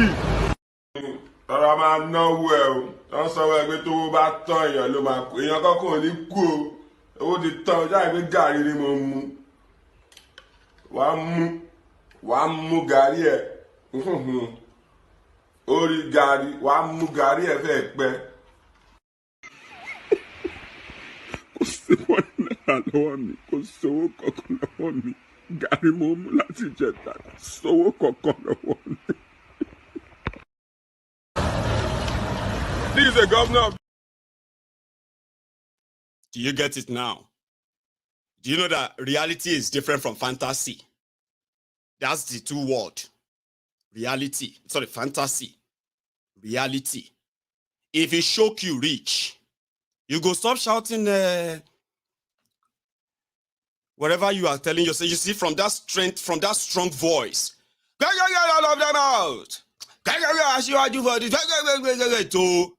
Ọ̀rọ̀ máa náwó ẹ̀ o, wọ́n sọ wọ́n ẹgbẹ́ tó bá tán èèyàn ló máa kó èèyàn kọ́kọ́ ní kú o, owó ti tán ọjọ́ àìpé gàrí ni mo mú, wàá mú gàrí ẹ̀, orí gàrí, wàá mú gàrí ẹ̀ fẹ́ pẹ́. Kò sówó náírà lọ́wọ́ mi, kò sówó kankan lọ́wọ́ mi, gàrí mo mú láti jẹta, sówó kankan lọ́wọ́ mi. This is the governor of... Do you get it now? Do you know that reality is different from fantasy? That's the two words. Reality. Sorry, fantasy. Reality. If it shock you rich, you go stop shouting whatever you are telling yourself. You see, from that strength, from that strong voice. All of them out. To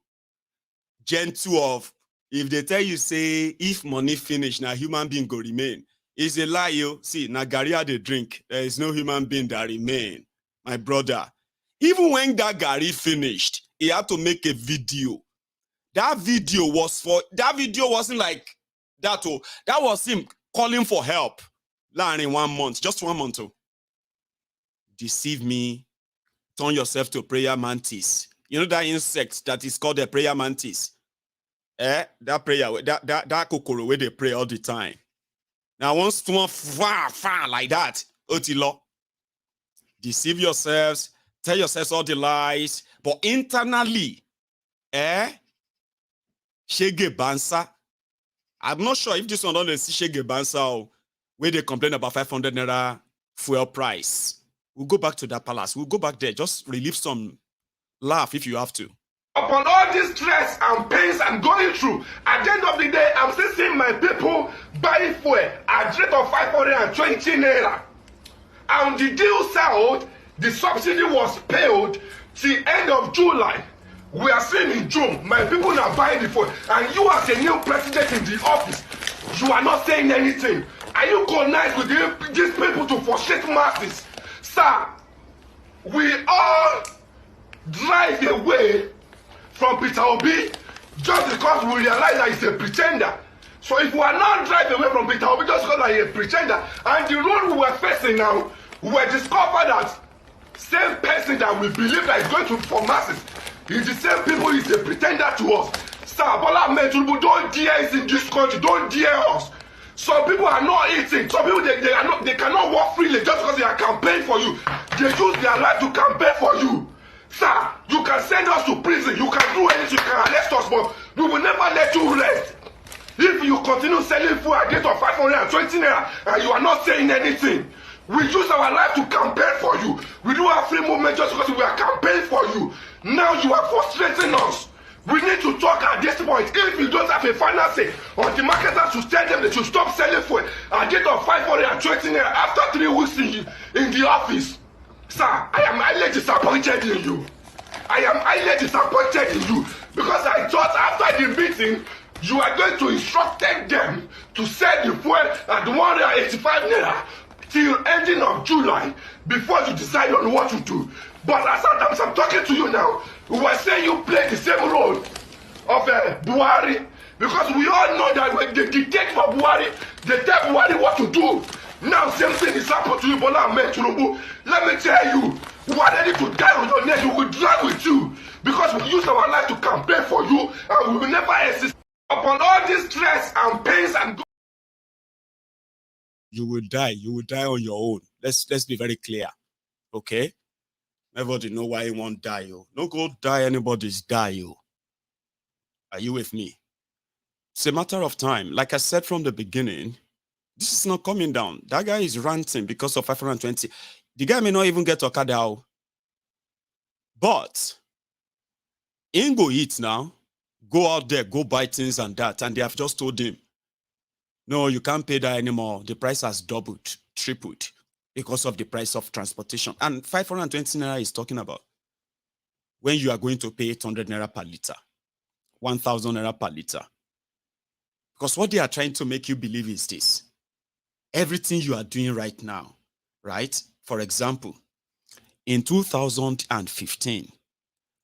gentle of, if they tell you, say, if money finish, now human being go remain. It's a lie, yo. See, na Gary had a drink. There is no human being that remain. My brother. Even when that Gary finished, he had to make a video. That video wasn't like that. Oh, that was him calling for help. In 1 month, just 1 month. Oh. Deceive me, turn yourself to a prayer mantis. You know that insect that is called a prayer mantis? That prayer, that kokoro where they pray all the time. Now, once one far like that, otilo. Deceive yourselves, tell yourselves all the lies, but internally, shege bansa. I'm not sure if this one don't see shege bansa where they complain about 500 naira fuel price. We'll go back to that palace. We'll go back there. Just relieve some laugh if you have to. Upon all this stress and pains I'm going through, at the end of the day, I'm still seeing my people buy fuel at rate of 520 naira. And the deal settled, the subsidy was paid till end of July. We are seeing in June, my people are buying the fuel. And you as a new president in the office, you are not saying anything. Are you connected with these people to frustrate masses? Sir, we all drive away from Peter Obi just because we realize that he's a pretender. So if we are not driving away from Peter Obi just because he's a pretender, and the road we were facing now, we discovered that same person that we believe that is going to for masses is the same people is a pretender to us. Sir, Bola Ahmed Tinubu, don't dare us in this country, don't dare us. Some people are not eating. Some people they cannot walk freely just because they are campaigning for you. They use their life to campaign for you. Sir, you can send us to prison, you can do anything, you can arrest us, but we will never let you rest. If you continue selling food at a rate of 520 naira and you are not saying anything, we use our life to campaign for you. We do have free movement just because we are campaigning for you. Now you are frustrating us. We need to talk at this point. If you don't have a final say, or the marketers should tell them they should stop selling food at a rate of 520 naira after 3 weeks in the office. Sir, I am highly disappointed in you. I am highly disappointed in you because I thought after the meeting, you are going to instruct them to sell the fuel at 185 naira till ending of July before you decide on what to do. But as I'm talking to you now, we were saying you play the same role of Buhari because we all know that when they dictate for Buhari, they tell Buhari what to do. Now same thing is happening to you, Bola Ahmed Tinubu. Let me tell you, we are ready to die with your name. We will drag with you because we use our life to campaign for you and we will never exist. Upon all this stress and pains and you will die on your own. Let's be very clear. Okay? Everybody know why you won't die, yo. No go die, anybody's die, yo. Are you with me? It's a matter of time. Like I said from the beginning, this is not coming down. That guy is ranting because of 520. The guy may not even get Okada out. But he go eat now. Go out there, go buy things and that. And they have just told him, no, you can't pay that anymore. The price has doubled, tripled because of the price of transportation. And 520 naira is talking about when you are going to pay 800 naira per liter, 1,000 naira per liter. Because what they are trying to make you believe is this. Everything you are doing right now, right? For example, in 2015,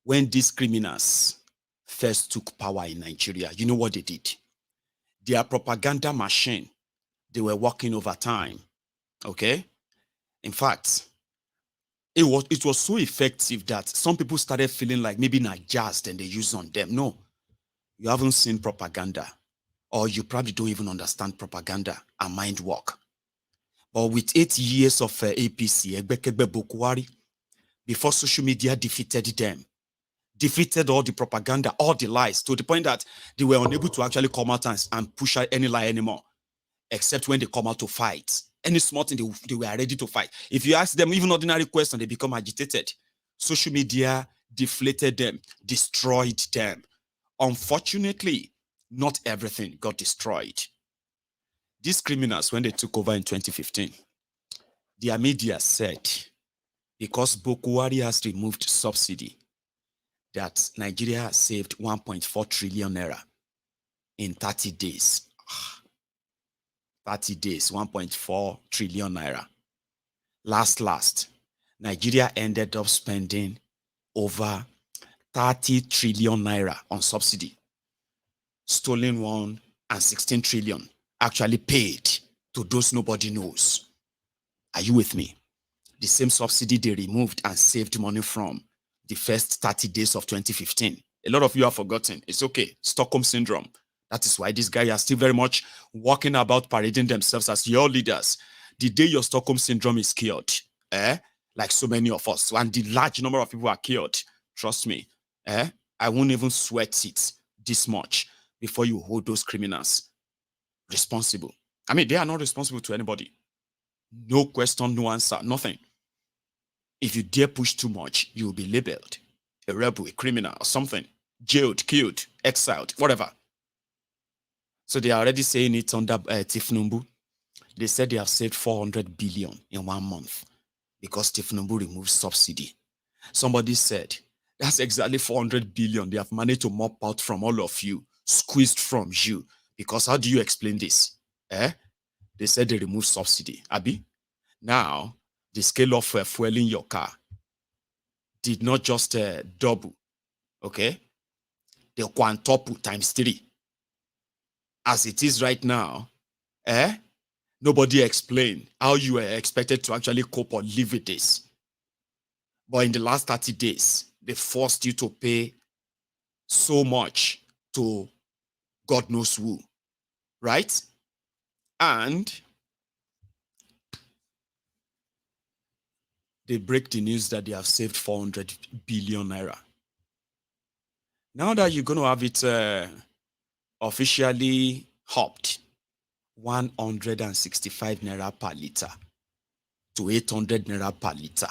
when these criminals first took power in Nigeria, you know what they did? Their propaganda machine, they were working overtime, okay? In fact, it was so effective that some people started feeling like maybe not just and they use on them. No, you haven't seen propaganda, or you probably don't even understand propaganda and mind work. But with 8 years of APC, Bukwari, before social media defeated them, defeated all the propaganda, all the lies, to the point that they were unable to actually come out and push out any lie anymore, except when they come out to fight. Any small thing, they were ready to fight. If you ask them even ordinary question, they become agitated. Social media deflated them, destroyed them. Unfortunately, not everything got destroyed. These criminals, when they took over in 2015, their media said, because Bukwari has removed subsidy, that Nigeria has saved 1.4 trillion naira in 30 days. 30 days, 1.4 trillion naira. Last, Nigeria ended up spending over 30 trillion naira on subsidy. Stolen one and 16 trillion actually paid to those nobody knows. Are you with me? The same subsidy they removed and saved money from the first 30 days of 2015. A lot of you have forgotten. It's okay. Stockholm syndrome. That is why these guys are still very much walking about parading themselves as your leaders. The day your Stockholm syndrome is cured, like so many of us, and the large number of people are cured, trust me, I won't even sweat it this much before you hold those criminals responsible. I mean, they are not responsible to anybody. No question, no answer, nothing. If you dare push too much, you will be labeled a rebel, a criminal, or something. Jailed, killed, exiled, whatever. So they are already saying it under Tinubu. They said they have saved 400 billion in 1 month because Tinubu removed subsidy. Somebody said, that's exactly 400 billion they have managed to mop out from all of you, squeezed from you. Because how do you explain this? They said they removed subsidy. Abi? Now, the scale of fueling your car did not just double, okay? The quintuple times 3. As it is right now, nobody explained how you were expected to actually cope or live with this. But in the last 30 days, they forced you to pay so much to God knows who, right? And they break the news that they have saved 400 billion naira. Now that you're going to have it officially hopped, 165 naira per liter to 800 naira per liter.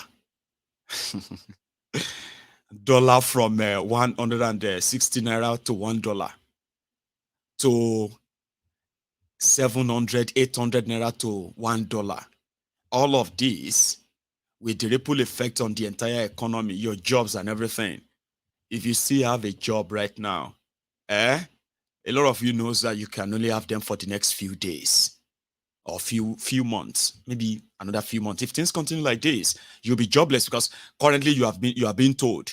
Dollar from 160 naira to $1 to 700, 800 naira to $1. All of these with the ripple effect on the entire economy, your jobs and everything. If you still have a job right now, a lot of you knows that you can only have them for the next few days or few months, maybe another few months. If things continue like this, you'll be jobless because currently you are being told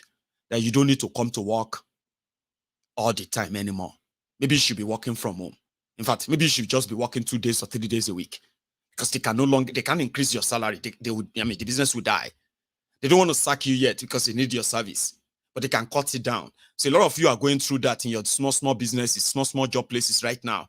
that you don't need to come to work all the time anymore. Maybe you should be working from home. In fact, maybe you should just be working 2 days or 3 days a week because they can't increase your salary. The business will die. They don't want to sack you yet because they need your service, but they can cut it down. So a lot of you are going through that in your small businesses, small job places right now.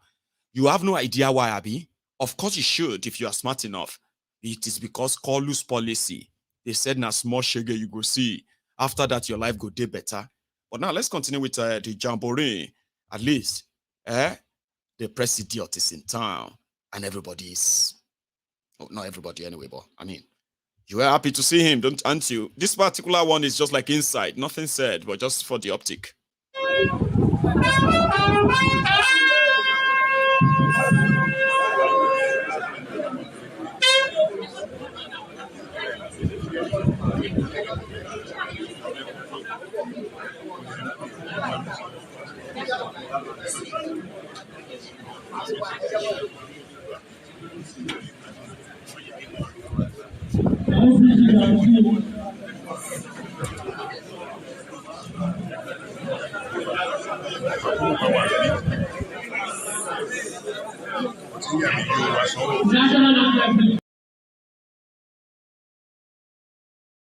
You have no idea why, Abi. Of course you should if you are smart enough. It is because call loose policy. They said na small shege you go see. After that, your life go day better. But now let's continue with the jamboree. At least, the press idiot is in town and everybody is, not everybody anyway, but I mean, you were happy to see him, aren't you? This particular one is just like inside, nothing said, but just for the optic.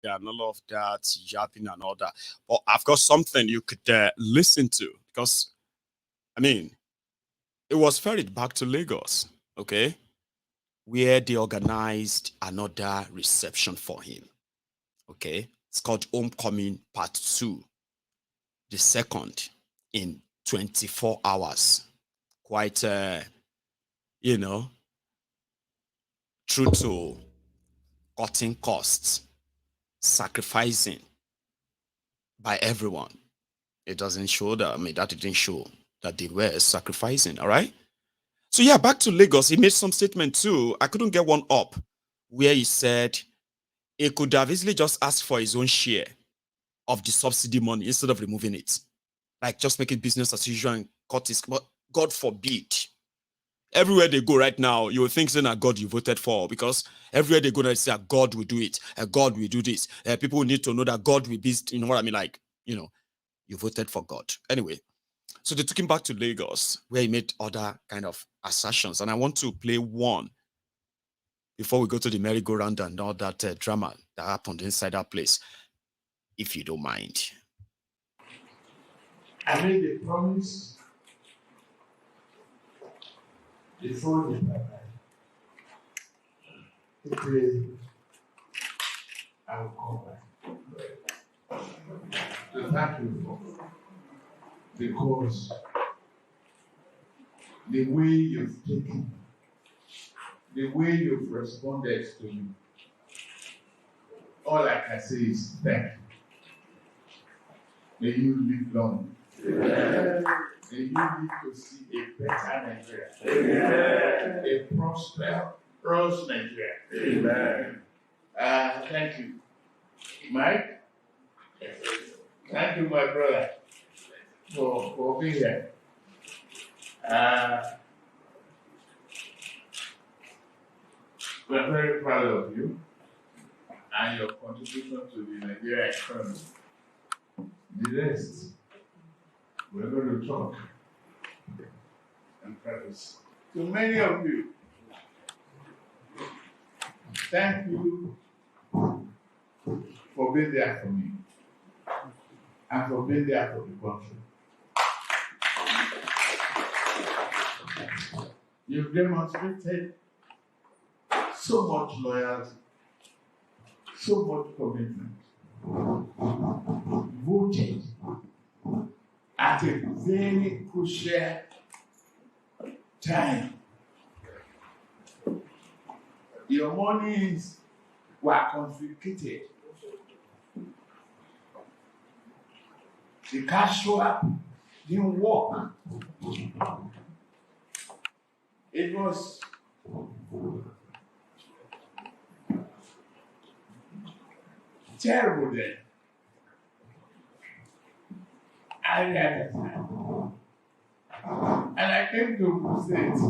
Yeah, and all of that, yapping and all that. But I've got something you could listen to because, I mean, it was ferried back to Lagos, okay, where they organized another reception for him, okay? It's called Homecoming Part 2, the second in 24 hours. Quite, true to cutting costs, sacrificing by everyone. It doesn't show that, that didn't show that they were sacrificing, all right? So yeah, back to Lagos, he made some statement too. I couldn't get one up where he said he could have easily just asked for his own share of the subsidy money instead of removing it. Like just make it business as usual and cut his, but God forbid. Everywhere they go right now, you will think saying that God you voted for, because everywhere they go, they say God will do it, God will do this. People need to know that God will be, you know what I mean? Like, you voted for God. Anyway, so they took him back to Lagos where he made other kind of assertions. And I want to play one before we go to the merry-go-round and all that drama that happened inside that place, if you don't mind. I made a promise before the President. I will come back to thank you because the way you've taken, the way you've responded to me, all I can say is thank you. May you live long. Amen. May you live to see a better Nigeria. Amen. A prosperous Nigeria. Amen. Thank you, Mike. Thank you, my brother, for being here. We're very proud of you and your contribution to the Nigerian economy. The rest, we're going to talk and practice. To many of you, thank you for being there for me and for being there for the country. You've demonstrated so much loyalty, so much commitment, voted at a very crucial time. Your monies were confiscated. The cash swap didn't work. It was terrible then. I understand. And I came to State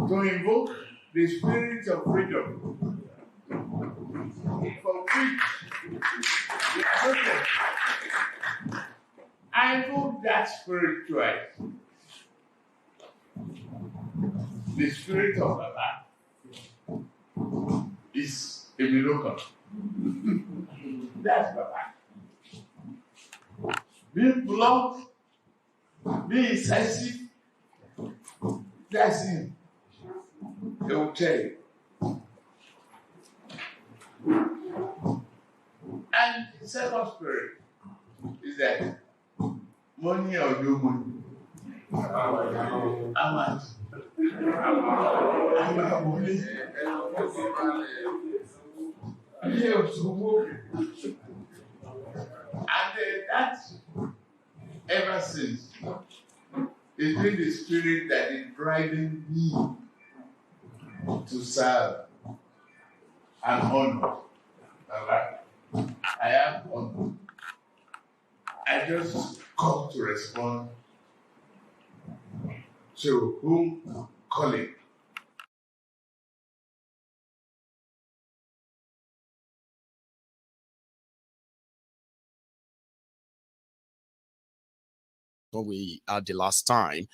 to invoke the spirit of freedom for which I invoked that spirit twice. The spirit of Baba is a miracle. That's Baba. Being blunt, being incisive, that's him. They will tell you. And the second spirit is that money or no money. How much? And that ever since it's been the spirit that is driving me to serve and honor. I am honored. I just come to respond to whom calling. What we had the last time.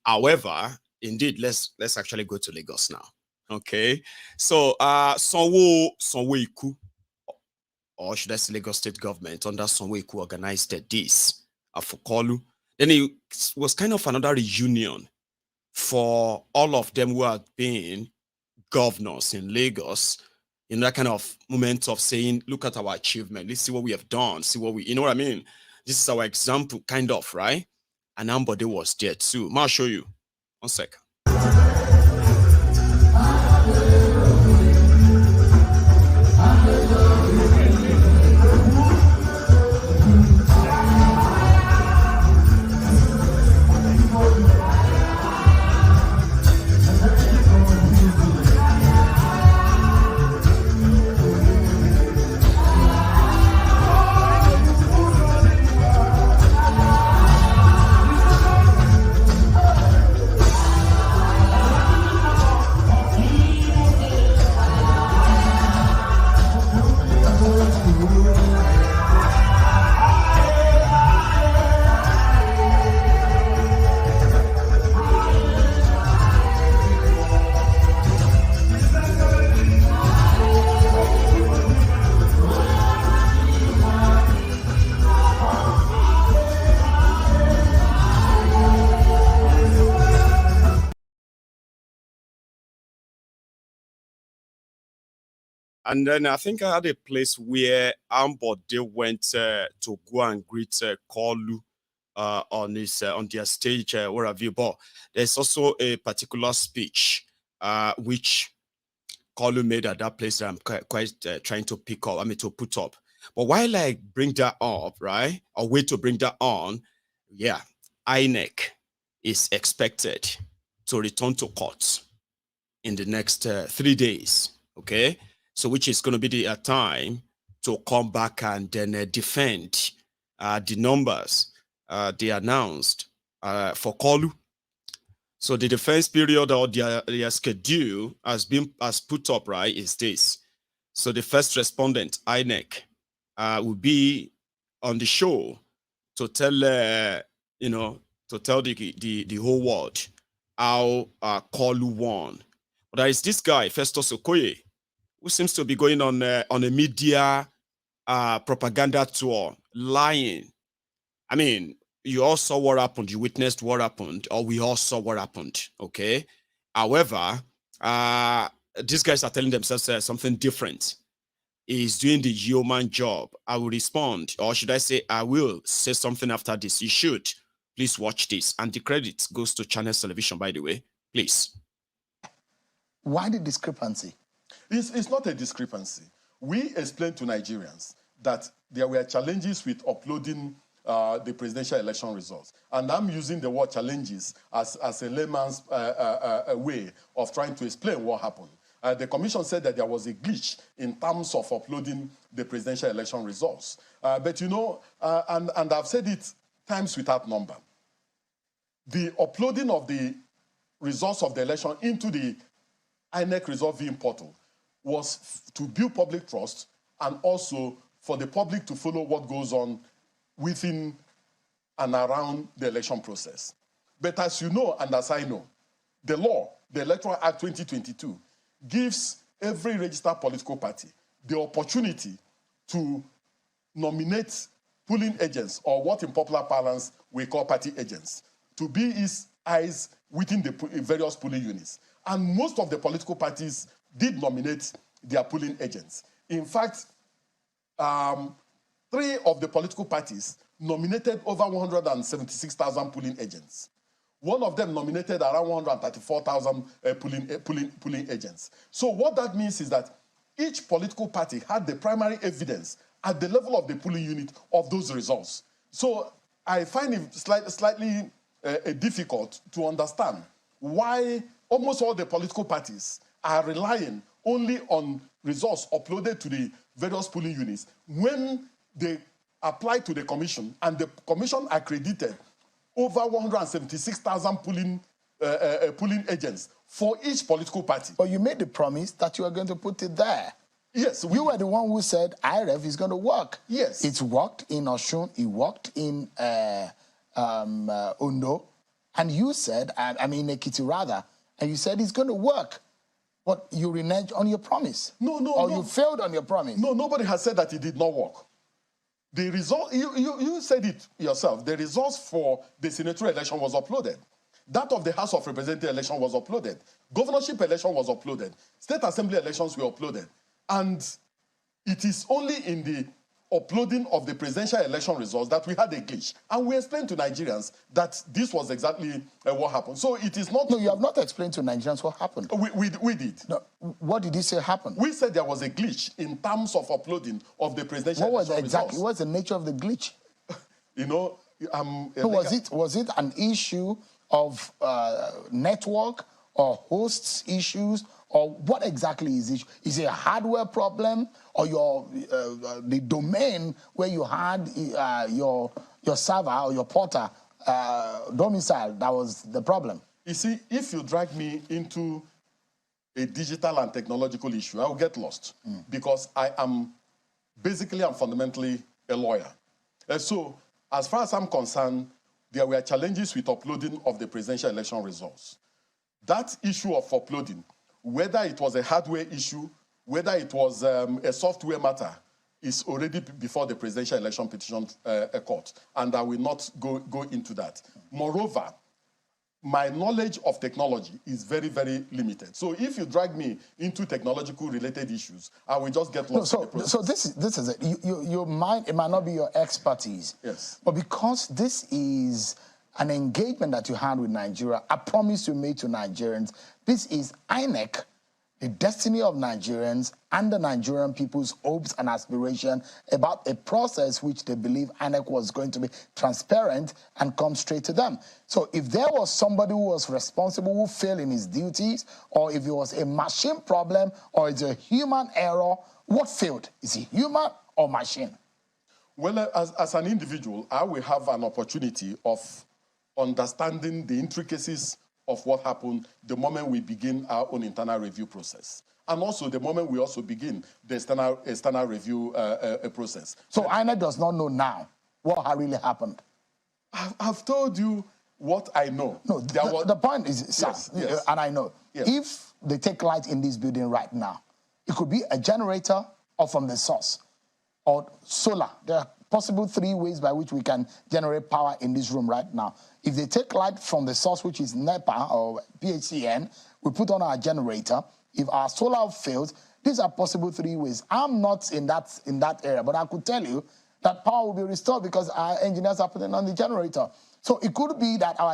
However, indeed, let's actually go to Lagos now. Okay, so Sanwo-Iku, or should I say Lagos State government under Sanwo-Iku organized this Afokolu. Then it was kind of another reunion for all of them who had been governors in Lagos, in that kind of moment of saying, look at our achievement, let's see what we have done, see what we, you know what I mean? This is our example, kind of, right? And Ambode was there too. I'll show you. 1 sec. And then I think I had a place where Ambode went to go and greet Kolu on their stage, where have you? But there's also a particular speech which Kolu made at that place that I'm quite trying to pick up, to put up. But while I bring that up, right, or wait to bring that on, yeah, INEC is expected to return to court in the next 3 days, okay? So which is going to be the time to come back and then defend the numbers they announced for Kolu. So the defense period or their schedule has put up, right, is this. So the first respondent, INEC, will be on the show to tell, to tell the whole world how Kolu won. But there is this guy, Festus Okoye, who seems to be going on a media propaganda tour, lying. I mean, you all saw what happened, you witnessed what happened, or we all saw what happened, okay? However, these guys are telling themselves something different. He's doing the yeoman job. I will respond, or should I say, I will say something after this. You should. Please watch this. And the credit goes to Channels Television, by the way. Please. Why the discrepancy? It's not a discrepancy. We explained to Nigerians that there were challenges with uploading the presidential election results. And I'm using the word challenges as a layman's way of trying to explain what happened. The commission said that there was a glitch in terms of uploading the presidential election results. But and I've said it times without number, the uploading of the results of the election into the INEC result viewing portal was to build public trust and also for the public to follow what goes on within and around the election process. But as you know, and as I know, the law, the Electoral Act 2022, gives every registered political party the opportunity to nominate polling agents, or what in popular parlance we call party agents, to be his eyes within the various polling units. And most of the political parties did nominate their polling agents. In fact, 3 of the political parties nominated over 176,000 polling agents. One of them nominated around 134,000 polling agents. So what that means is that each political party had the primary evidence at the level of the polling unit of those results. So I find it slightly difficult to understand why almost all the political parties are relying only on results uploaded to the various polling units when they apply to the commission, and the commission accredited over 176,000 polling agents for each political party. But you made the promise that you were going to put it there. Yes. You were the one who said iREV is going to work. Yes. It's worked in Osun, it worked in Ondo, and you said, Ekiti rather, and you said it's going to work. But you reneged on your promise. No. Or you failed on your promise. No, nobody has said that it did not work. The result, you said it yourself, the results for the senatorial election was uploaded. That of the House of Representatives election was uploaded. Governorship election was uploaded. State Assembly elections were uploaded. And it is only in the uploading of the presidential election results that we had a glitch. And we explained to Nigerians that this was exactly what happened. So it is not... No, you have not explained to Nigerians what happened. We did. No, what did you say happened? We said there was a glitch in terms of uploading of the presidential election results. What's the nature of the glitch? Was it an issue of network or hosts issues, or what exactly is it? Is it a hardware problem, or the domain where you had your server or your porter domicile that was the problem? You see, if you drag me into a digital and technological issue, I will get lost because I'm fundamentally a lawyer. So as far as I'm concerned, there were challenges with uploading of the presidential election results. That issue of uploading, whether it was a hardware issue, whether it was a software matter, is already before the presidential election petition court, and I will not go into that. Moreover, my knowledge of technology is very, very limited. So if you drag me into technological related issues, I will just get lost in the process. So this is it. Your mind, it might not be your expertise. Yes. But because this is an engagement that you had with Nigeria, a promise you made to Nigerians, this is INEC, the destiny of Nigerians and the Nigerian people's hopes and aspirations about a process which they believe INEC was going to be transparent and come straight to them. So if there was somebody who was responsible who failed in his duties, or if it was a machine problem or it's a human error, what failed? Is it human or machine? Well, as an individual, I will have an opportunity of understanding the intricacies of what happened the moment we begin our own internal review process. And also the moment we also begin the external review process. So INEC does not know now what had really happened? I've told you what I know. No, the point is, sir, yes. And I know, yes. If they take light in this building right now, it could be a generator or from the source or solar. There are possible 3 ways by which we can generate power in this room right now. If they take light from the source, which is NEPA or PHCN, we put on our generator. If our solar fails, these are possible 3 ways. I'm not in that area, but I could tell you that power will be restored because our engineers are putting on the generator. So it could be that our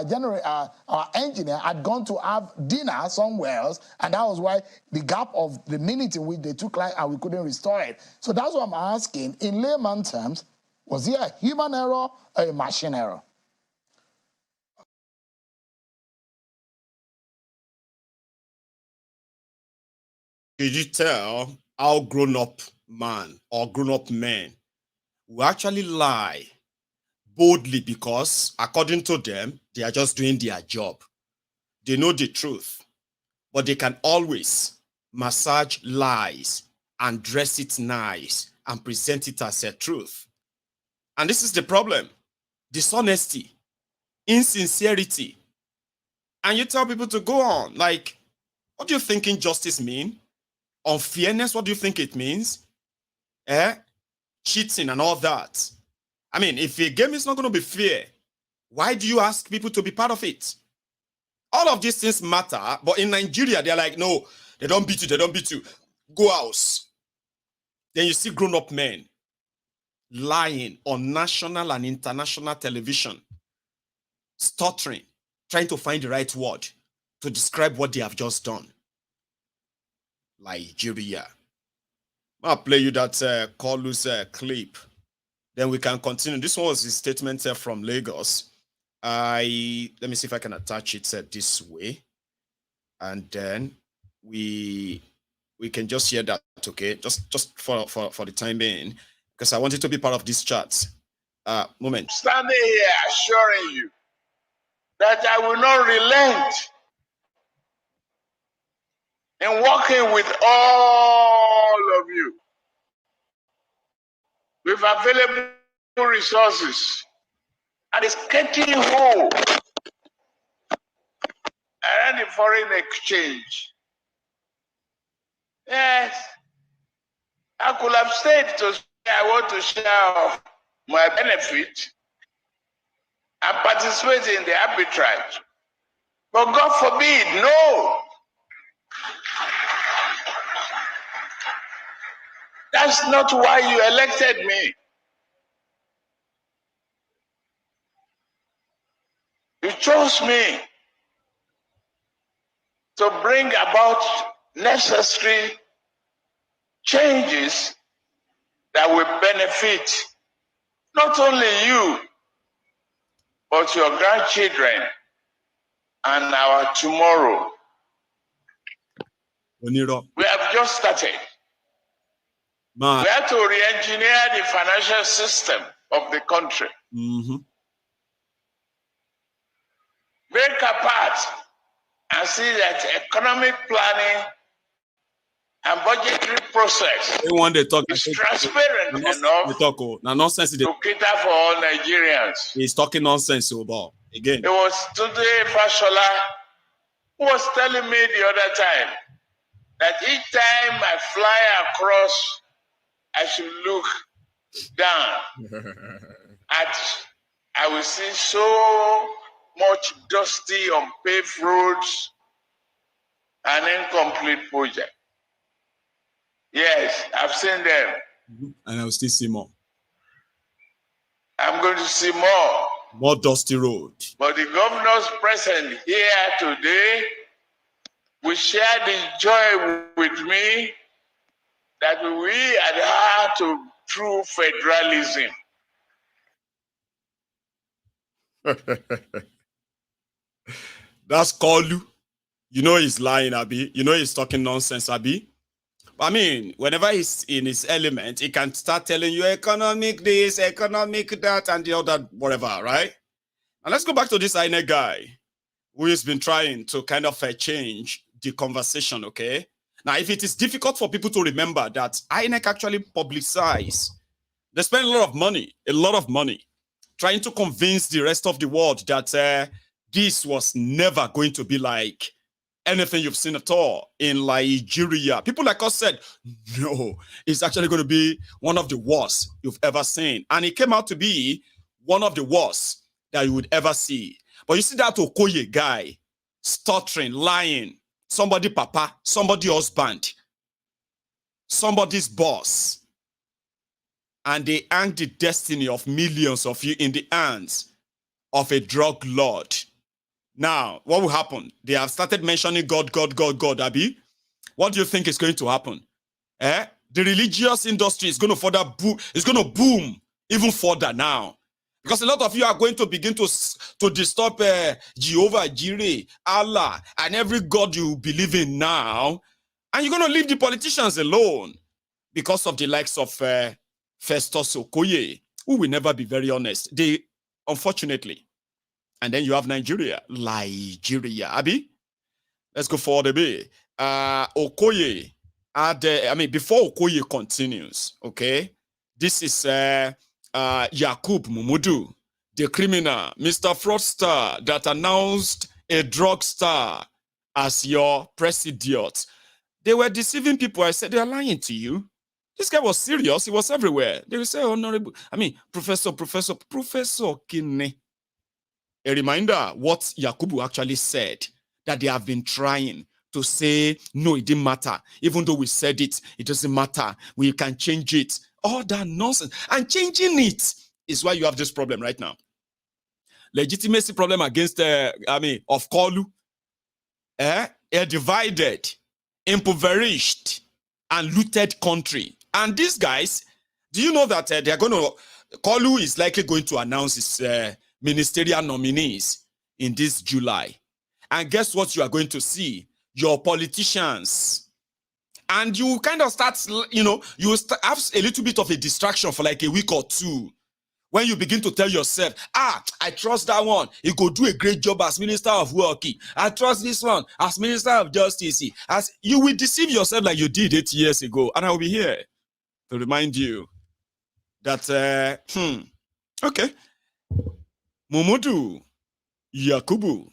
engineer had gone to have dinner somewhere else, and that was why the gap of the minute in which they took light and we couldn't restore it. So that's what I'm asking. In layman terms, was it a human error or a machine error? Did you tell how grown-up man or grown-up men will actually lie boldly because, according to them, they are just doing their job? They know the truth, but they can always massage lies and dress it nice and present it as a truth. And this is the problem. Dishonesty, insincerity. And you tell people to go on. Like, what do you think injustice mean? Unfairness, what do you think it means? Cheating and all that. I mean, if a game is not going to be fair, why do you ask people to be part of it? All of these things matter, but in Nigeria, they're like, no, they don't beat you, they don't beat you. Go house. Then you see grown-up men lying on national and international television, stuttering, trying to find the right word to describe what they have just done. Nigeria. I'll play you that Carlos clip. Then we can continue. This one was his statement from Lagos. Let me see if I can attach it this way. And then we can just hear that, okay? Just for the time being, because I want it to be part of this chat. Moment. Standing here assuring you that I will not relent in working with all of you with available resources and is getting home and the foreign exchange. Yes, I could have stayed to say I want to share my benefit and participate in the arbitrage. But God forbid, no. That's not why you elected me. You chose me to bring about necessary changes that will benefit not only you, but your grandchildren and our tomorrow. We have just started. We have to re-engineer the financial system of the country. Break apart and see that economic planning and budgetary process is transparent enough to cater for all Nigerians. He's talking nonsense about again. It was today Fashola who was telling me the other time that each time I fly across, I should look down at, I will see so much dusty, unpaved roads, an incomplete project. Yes, I've seen them. And I'll still see more. I'm going to see more. More dusty road. But the governors present here today will share the joy with me that we adhere to true federalism. That's Kolu. You know he's lying, Abi. You know he's talking nonsense, Abi. I mean, whenever he's in his element, he can start telling you economic this, economic that, and the other, whatever, right? And let's go back to this INEC guy who has been trying to kind of change the conversation, okay? Now, if it is difficult for people to remember that INEC actually publicized, they spent a lot of money, trying to convince the rest of the world that this was never going to be like anything you've seen at all in Nigeria. People like us said, no, it's actually going to be one of the worst you've ever seen. And it came out to be one of the worst that you would ever see. But you see that Okoye guy, stuttering, lying, somebody papa, somebody husband, somebody's boss. And they hang the destiny of millions of you in the hands of a drug lord. Now, what will happen? They have started mentioning God, God, God, God, Abi. What do you think is going to happen? The religious industry is going to further boom. It's going to boom even further now. Because a lot of you are going to begin to disturb Jehovah, Jireh, Allah, and every God you believe in now. And you're going to leave the politicians alone because of the likes of Festus Okoye, who will never be very honest. They, unfortunately. And then you have Nigeria, Abi. Let's go forward a bit. Okoye, before Okoye continues, okay, this is Yakub Mumudu, the criminal, Mr. Fraudster that announced a drug star as your president. They were deceiving people. I said, they are lying to you. This guy was serious. He was everywhere. They will say, honorable, Professor Kine. A reminder what Yakubu actually said, that they have been trying to say, no, it didn't matter. Even though we said it, it doesn't matter. We can change it. All that nonsense. And changing it is why you have this problem right now. Legitimacy problem against, of Kolu. A divided, impoverished, and looted country. And these guys, do you know that they're going to, Kolu is likely going to announce his ministerial nominees in this July. And guess what you are going to see? Your politicians. And you kind of start, you have a little bit of a distraction for like a week or two. When you begin to tell yourself, I trust that one. He could do a great job as Minister of Work. I trust this one as Minister of Justice. As you will deceive yourself like you did 8 years ago. And I will be here to remind you that, okay. Mumudu Yakubu.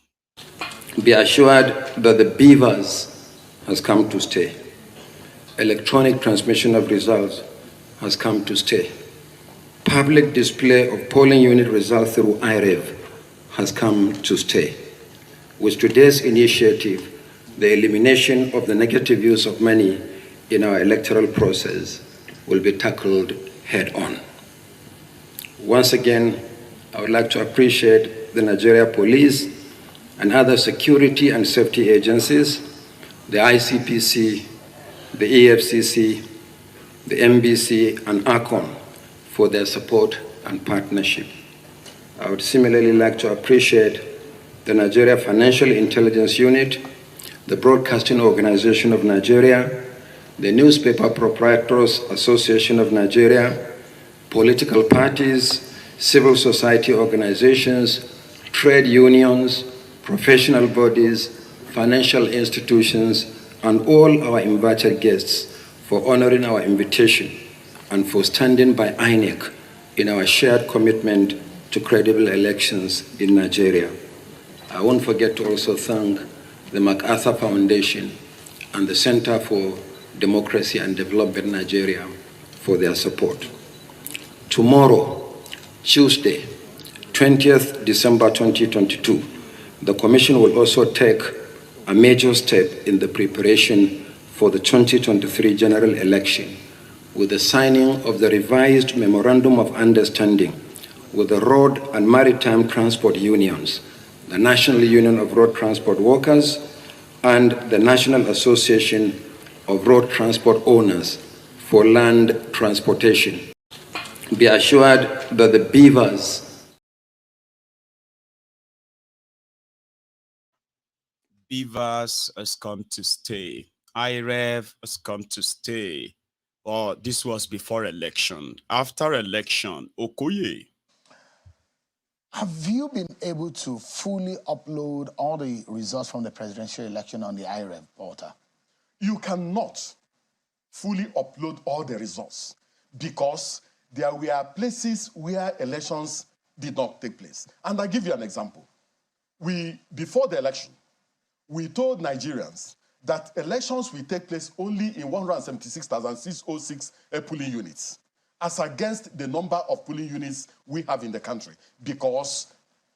Be assured that the beavers has come to stay. Electronic transmission of results has come to stay. Public display of polling unit results through iREV has come to stay. With today's initiative, the elimination of the negative use of money in our electoral process will be tackled head on. Once again, I would like to appreciate the Nigeria Police and other security and safety agencies, the ICPC, the EFCC, the MBC, and ACON for their support and partnership. I would similarly like to appreciate the Nigeria Financial Intelligence Unit, the Broadcasting Organization of Nigeria, the Newspaper Proprietors Association of Nigeria, political parties, civil society organizations, trade unions, professional bodies, financial institutions, and all our invited guests for honoring our invitation and for standing by INEC in our shared commitment to credible elections in Nigeria. I won't forget to also thank the MacArthur Foundation and the Center for Democracy and Development Nigeria for their support. Tomorrow, Tuesday, 20th December 2022, The Commission will also take a major step in the preparation for the 2023 general election with the signing of the revised Memorandum of Understanding with the Road and Maritime Transport Unions, the National Union of Road Transport Workers, and the National Association of Road Transport Owners for Land Transportation. Be assured that the beavers has come to stay. iREV has come to stay. But this was before election. After election, Okoye. Have you been able to fully upload all the results from the presidential election on the iREV portal? You cannot fully upload all the results because there were places where elections did not take place. And I'll give you an example. Before the election, we told Nigerians that elections will take place only in 176,606 polling units, as against the number of polling units we have in the country, because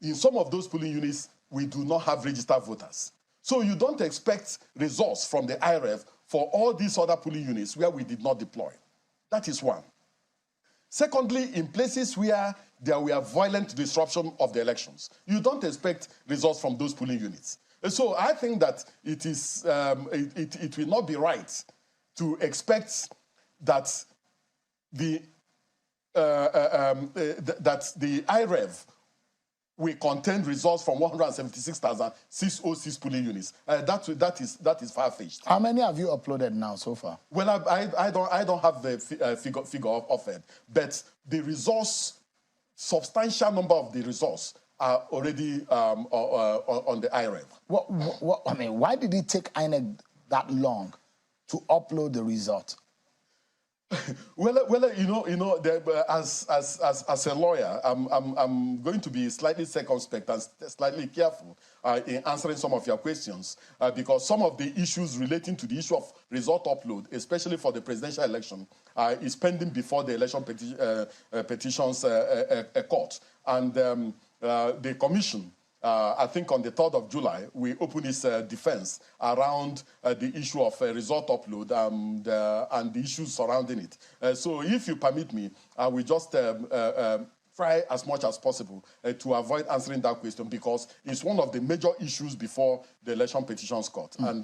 in some of those polling units, we do not have registered voters. So you don't expect results from the iREV for all these other polling units where we did not deploy. That is one. Secondly, in places where there were violent disruption of the elections, you don't expect results from those polling units. So I think that it will not be right to expect that the iREV will contain results from 176,606 polling units. That is far-fetched. How many have you uploaded now so far? Well, I don't have the figure of it, but the results, substantial number of the results are already on the iREV. I mean, why did it take INEC that long to upload the result? Well, as a lawyer, I'm going to be slightly circumspect and slightly careful in answering some of your questions because some of the issues relating to the issue of result upload, especially for the presidential election, is pending before the election petitions court. And the commission, I think on the 3rd of July, we opened its defense around the issue of result upload and the issues surrounding it. So if you permit me, I will just try as much as possible to avoid answering that question because it's one of the major issues before the election petitions court. And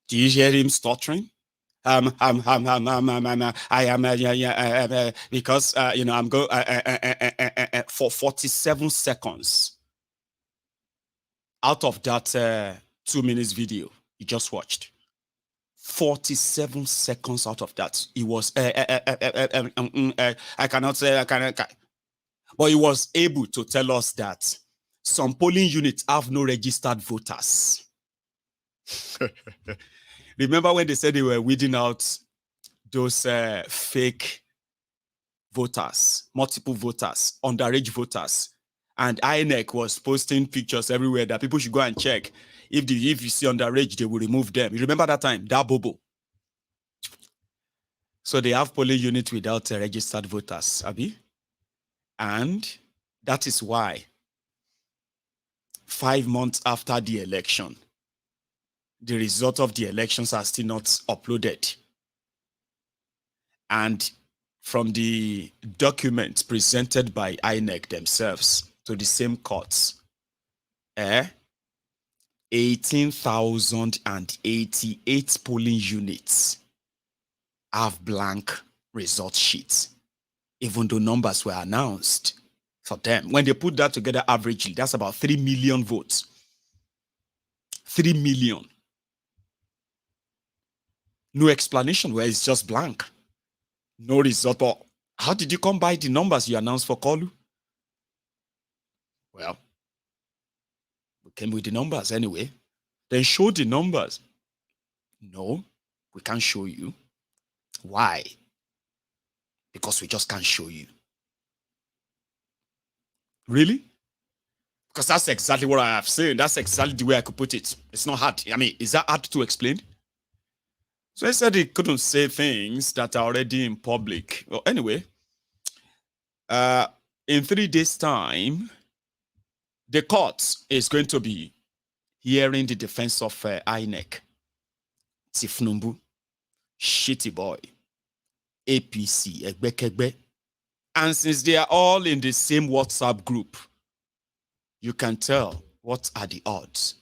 do you hear him stuttering? I am because I'm go for 47 seconds out of that 2 minutes video you just watched. 47 seconds out of that, he was I cannot say I cannot, but he was able to tell us that some polling units have no registered voters. Remember when they said they were weeding out those fake voters, multiple voters, underage voters, and INEC was posting pictures everywhere that people should go and check. If you see underage, they will remove them. You remember that time, that bobo? So they have polling units without registered voters, Abi? And that is why 5 months after the election, the result of the elections are still not uploaded. And from the documents presented by INEC themselves to the same courts, 18,088 polling units have blank result sheets, even though numbers were announced for them. When they put that together averagely, that's about 3 million votes. 3 million. No explanation where it's just blank. No result. But how did you come by the numbers you announced for Kolu? Well, we came with the numbers anyway. Then show the numbers. No, we can't show you. Why? Because we just can't show you. Really? Because that's exactly what I have said. That's exactly the way I could put it. It's not hard. I mean, is that hard to explain? So I said he couldn't say things that are already in public. Well, anyway, In 3 days' time, the court is going to be hearing the defense of INEC, Tinubu, Shitty Boy, APC, Egbekegbe. And since they are all in the same WhatsApp group, you can tell what are the odds.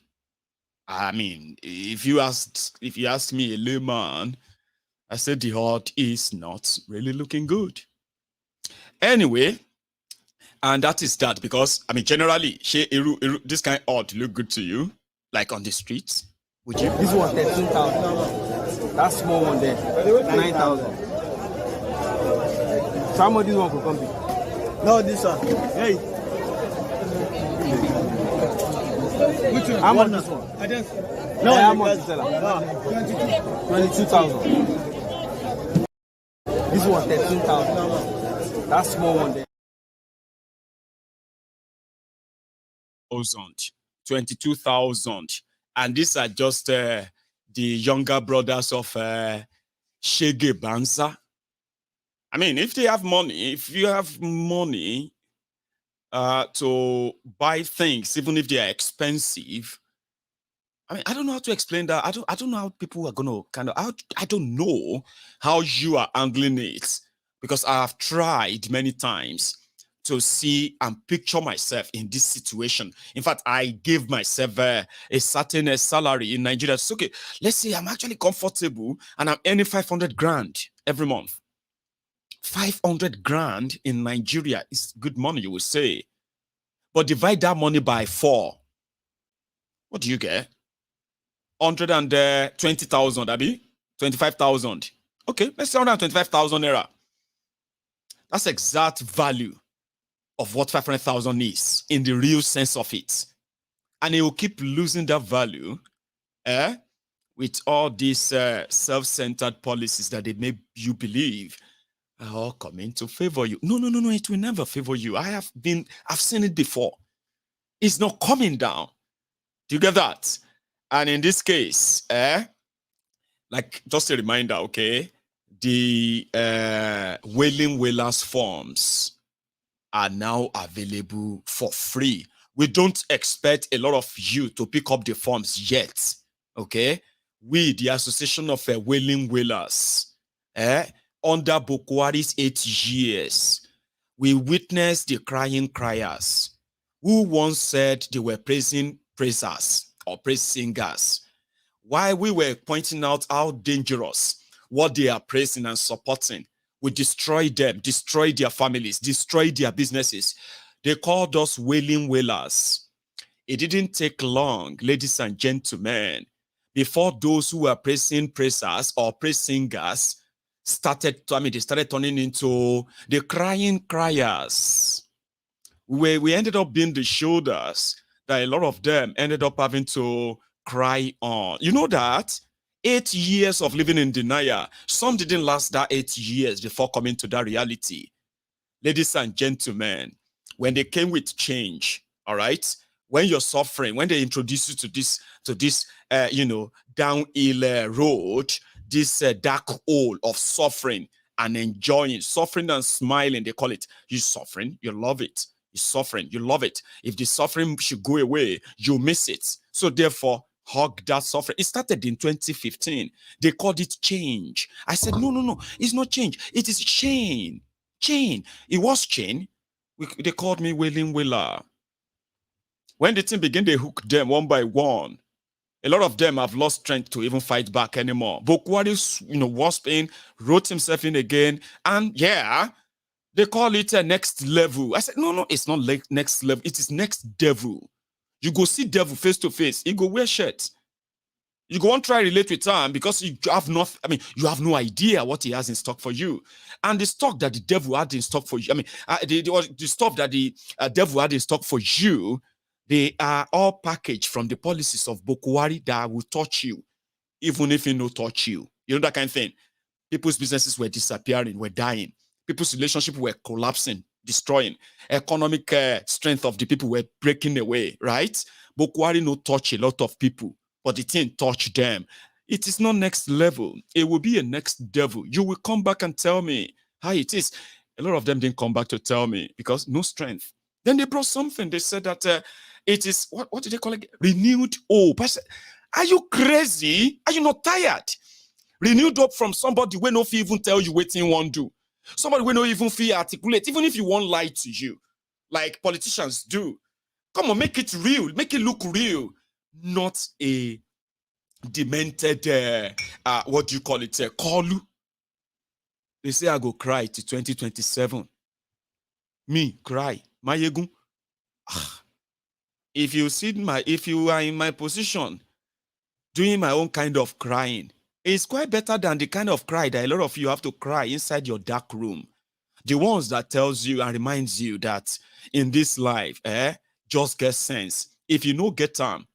I mean, if you ask me, a layman, I said the odds is not really looking good. Anyway, and that is that, because I mean, generally, this kind of odd look good to you, like on the streets. Would you? This one 13,000. That small one there, 9,000. So how much this one could come be? No, this one. Hey. Which one? How much this one? No, how much is that? 22,000. This one 13,000. That small one there. 22,000. And these are just the younger brothers of Shege Banza. I mean, if they have money, if you have money to buy things, even if they are expensive, I mean, I don't know how to explain that. I don't know how people are going to I don't know how you are handling it, because I have tried many times to see and picture myself in this situation. In fact, I gave myself a certain salary in Nigeria. It's okay, let's say I'm actually comfortable and I'm earning 500 grand every month. 500 grand in Nigeria is good money, you will say. But divide that money by 4. What do you get? 120,000, Abi? 25,000. Okay, let's say 125,000 naira. That's exact value of what 500,000 is in the real sense of it. And it will keep losing that value with all these self-centered policies that they make you believe are all coming to favor you. No, it will never favor you. I've seen it before. It's not coming down. Do you get that? And in this case, like just a reminder, okay, the Wailing Wailers forms are now available for free. We don't expect a lot of you to pick up the forms yet, okay? We, the Association of Wailing Wailers, under Bokwari's 8 years, we witnessed the crying criers who once said they were praising praisers or praise singers, while we were pointing out how dangerous what they are praising and supporting would destroy them, destroy their families, destroy their businesses. They called us Wailing Wailers. It didn't take long, ladies and gentlemen, before those who were praising praisers or praise singers started turning into the crying criers. We ended up being the shoulders that a lot of them ended up having to cry on. You know that? 8 years of living in denial. Some didn't last that 8 years before coming to that reality. Ladies and gentlemen, when they came with change, all right, when you're suffering, when they introduce you to this downhill road, this dark hole of suffering and enjoying, suffering and smiling, they call it. You suffering, you love it. You suffering, you love it. If the suffering should go away, you miss it. So therefore, hug that suffering. It started in 2015. They called it change. I said, no, it's not change. It is chain. Chain. It was chain. They called me Wailing Wailer. When the team began, they hooked them one by one. A lot of them have lost strength to even fight back anymore. Bokwari's, was pain, wrote himself in again. And yeah, they call it a next level. I said, no, it's not like next level. It is next devil. You go see devil face to face. You go wear shirt. You go and try relate with him because you have you have no idea what he has in stock for you. And the stock that the devil had in stock for you, the stuff that the devil had in stock for you, they are all packaged from the policies of Bokwari that will touch you, even if he no touch you. You know that kind of thing. People's businesses were disappearing, were dying. People's relationships were collapsing, destroying. Economic strength of the people were breaking away, right? Bokwari no touch a lot of people, but the thing touched them. It is not next level. It will be a next devil. You will come back and tell me how it is. A lot of them didn't come back to tell me because no strength. Then they brought something. They said that it is, what did they call it? Renewed hope. I said, are you crazy? Are you not tired? Renewed hope from somebody when no feel even tell you what you want to do. Somebody when no even feel articulate, even if you won't lie to you, like politicians do. Come on, make it real. Make it look real. Not a demented, what do you call it? Kalu. They say I go cry to 2027. Me, cry. Mayegun. If you are in my position, doing my own kind of crying, it's quite better than the kind of cry that a lot of you have to cry inside your dark room. The ones that tells you and reminds you that in this life, just get sense. If you know get time,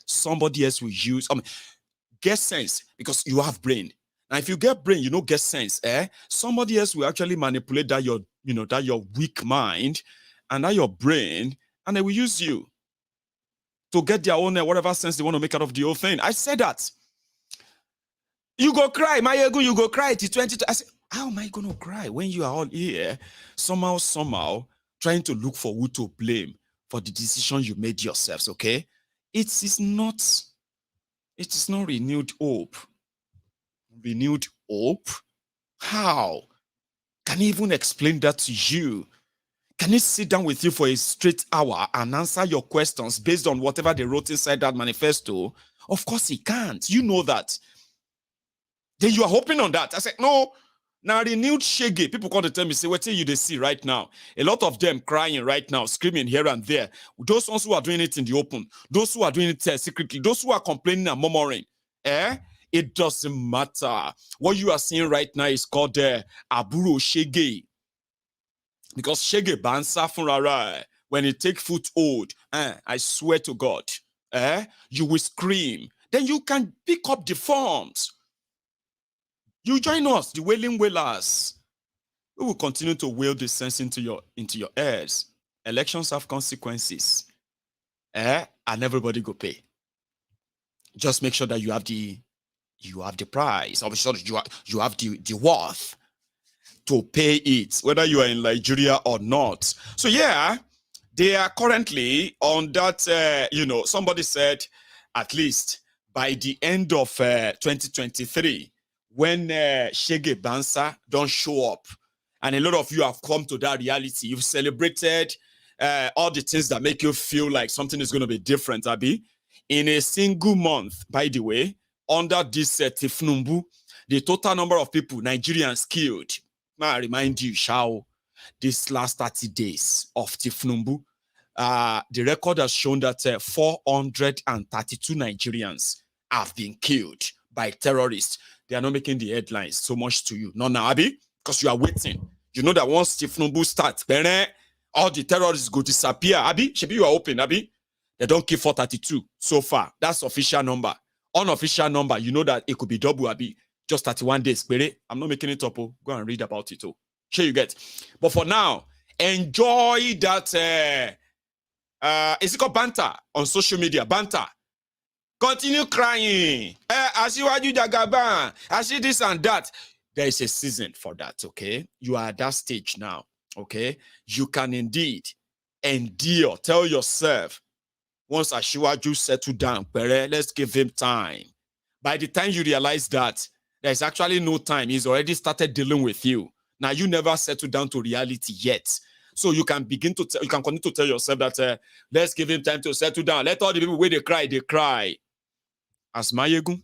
somebody else will use. Get sense because you have brain. Now, if you get brain, you know get sense. Somebody else will actually manipulate that your weak mind and that your brain, and they will use you to get their own whatever sense they want to make out of the whole thing. I said that. You go cry, my ego, you go cry till 20. I said, how am I going to cry when you are all here, somehow, trying to look for who to blame for the decision you made yourselves, okay? It is not renewed hope. Renewed hope? How? Can he even explain that to you? Can he sit down with you for a straight hour and answer your questions based on whatever they wrote inside that manifesto? Of course he can't. You know that. Then you are hoping on that. I said, no. Now renewed shege. People come to tell me, say, what you they see right now? A lot of them crying right now, screaming here and there. Those ones who are doing it in the open, those who are doing it secretly, those who are complaining and murmuring. It doesn't matter. What you are seeing right now is called Aburo Shege. Because Shege Bansa Funrara, when it take foothold, I swear to God, you will scream. Then you can pick up the forms. You join us, the wailing wailers. We will continue to wail this sense into your ears. Elections have consequences. And everybody go pay. Just make sure that you have the price. I'm sure you have the worth to pay it, whether you are in Nigeria or not. So yeah, they are currently on that, somebody said at least by the end of 2023, when Shege Bansa don't show up, and a lot of you have come to that reality, you've celebrated all the things that make you feel like something is going to be different, Abi. In a single month, by the way, under this Tifnumbu, the total number of people, Nigerians killed, I remind you, this last 30 days of Tifnumbu, the record has shown that 432 Nigerians have been killed by terrorists. They are not making the headlines so much to you. No, now, Abi, because you are waiting. You know that once Tifnumbu starts, all the terrorists go disappear. Abi, should be you are open, Abi. They don't kill 432 so far. That's official number. Unofficial number, you know that it could be double, Abi. Just 31 days. I'm not making it up. Go and read about it. Sure you get. But for now, enjoy that. Is it called banter on social media? Banter. Continue crying. I see what you Jagaban. I see this and that. There is a season for that, okay? You are at that stage now, okay? You can indeed endure. Tell yourself, once Ashiwaju settle down, let's give him time. By the time you realize that, there's actually no time. He's already started dealing with you. Now, you never settle down to reality yet. So you can begin to you can continue to tell yourself that let's give him time to settle down. Let all the people where they cry. As Mayegun,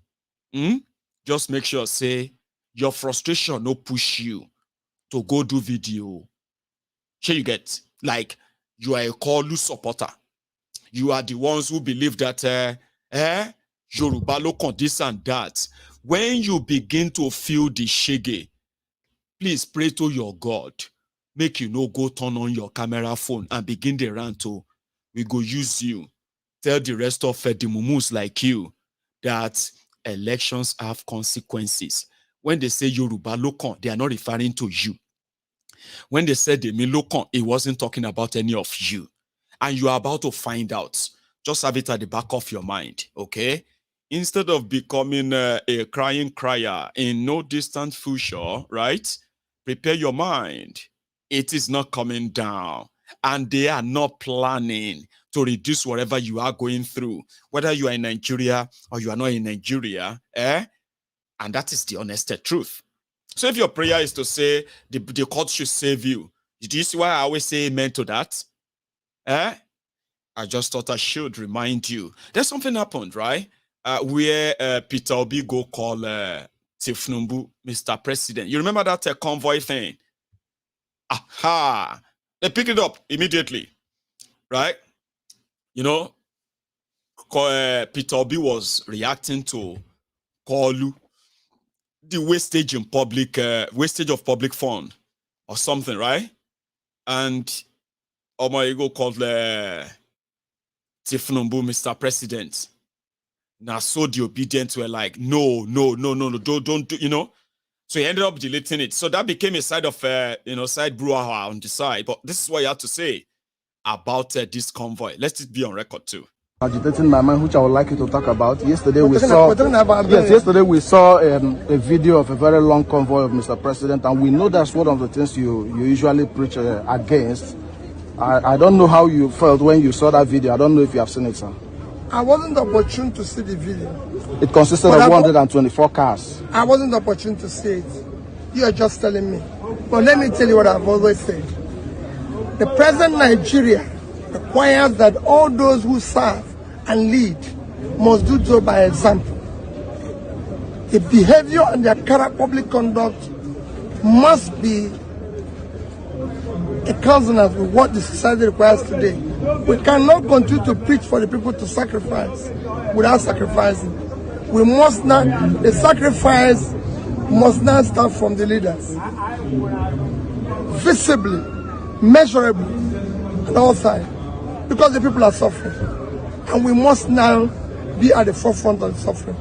just make sure, say, your frustration no push you to go do video. Sure you get, like, you are a Kolu supporter. You are the ones who believe that, Yoruba local this and that. When you begin to feel the shege, please pray to your God. Make you no go turn on your camera phone and begin the rant. We go use you. Tell the rest of the mumus like you that elections have consequences. When they say Yoruba local, they are not referring to you. When they said they mean local, it wasn't talking about any of you. And you are about to find out. Just have it at the back of your mind, okay? Instead of becoming a crying crier in no distant future, right? Prepare your mind. it is not coming down. And they are not planning to reduce whatever you are going through, whether you are in Nigeria or you are not in Nigeria. And that is the honest truth. So if your prayer is to say the court should save you, do you see why I always say amen to that? I just thought I should remind you. There's something happened, right? Where Peter Obi go call Tinubu Mr. President. You remember that convoy thing? Aha! They picked it up immediately, right? You know, Peter Obi was reacting to Kolu, the wastage in public, wastage of public fund or something, right? And Omoyego called Tinubu Mr. President. Now, so the obedient were like, no, don't do, you know. So he ended up deleting it. So that became a side of, side brouhaha on the side. But this is what you have to say about this convoy. Let it be on record too. Agitating my mind, which I would like you to talk about. Yesterday we saw a video of a very long convoy of Mr. President, and we know that's one of the things you usually preach against. I don't know how you felt when you saw that video. I don't know if you have seen it, sir. I wasn't opportune to see the video. It consisted of 124 cars. I wasn't opportune to see it. You are just telling me. But let me tell you what I've always said. The present Nigeria requires that all those who serve and lead must do so by example. The behavior and their current public conduct must be a consonance with what the society requires today. We cannot continue to preach for the people to sacrifice without sacrificing. We must not, the sacrifice must not start from the leaders. Visibly, measurably, on all sides. Because the people are suffering. And we must now be at the forefront of the suffering.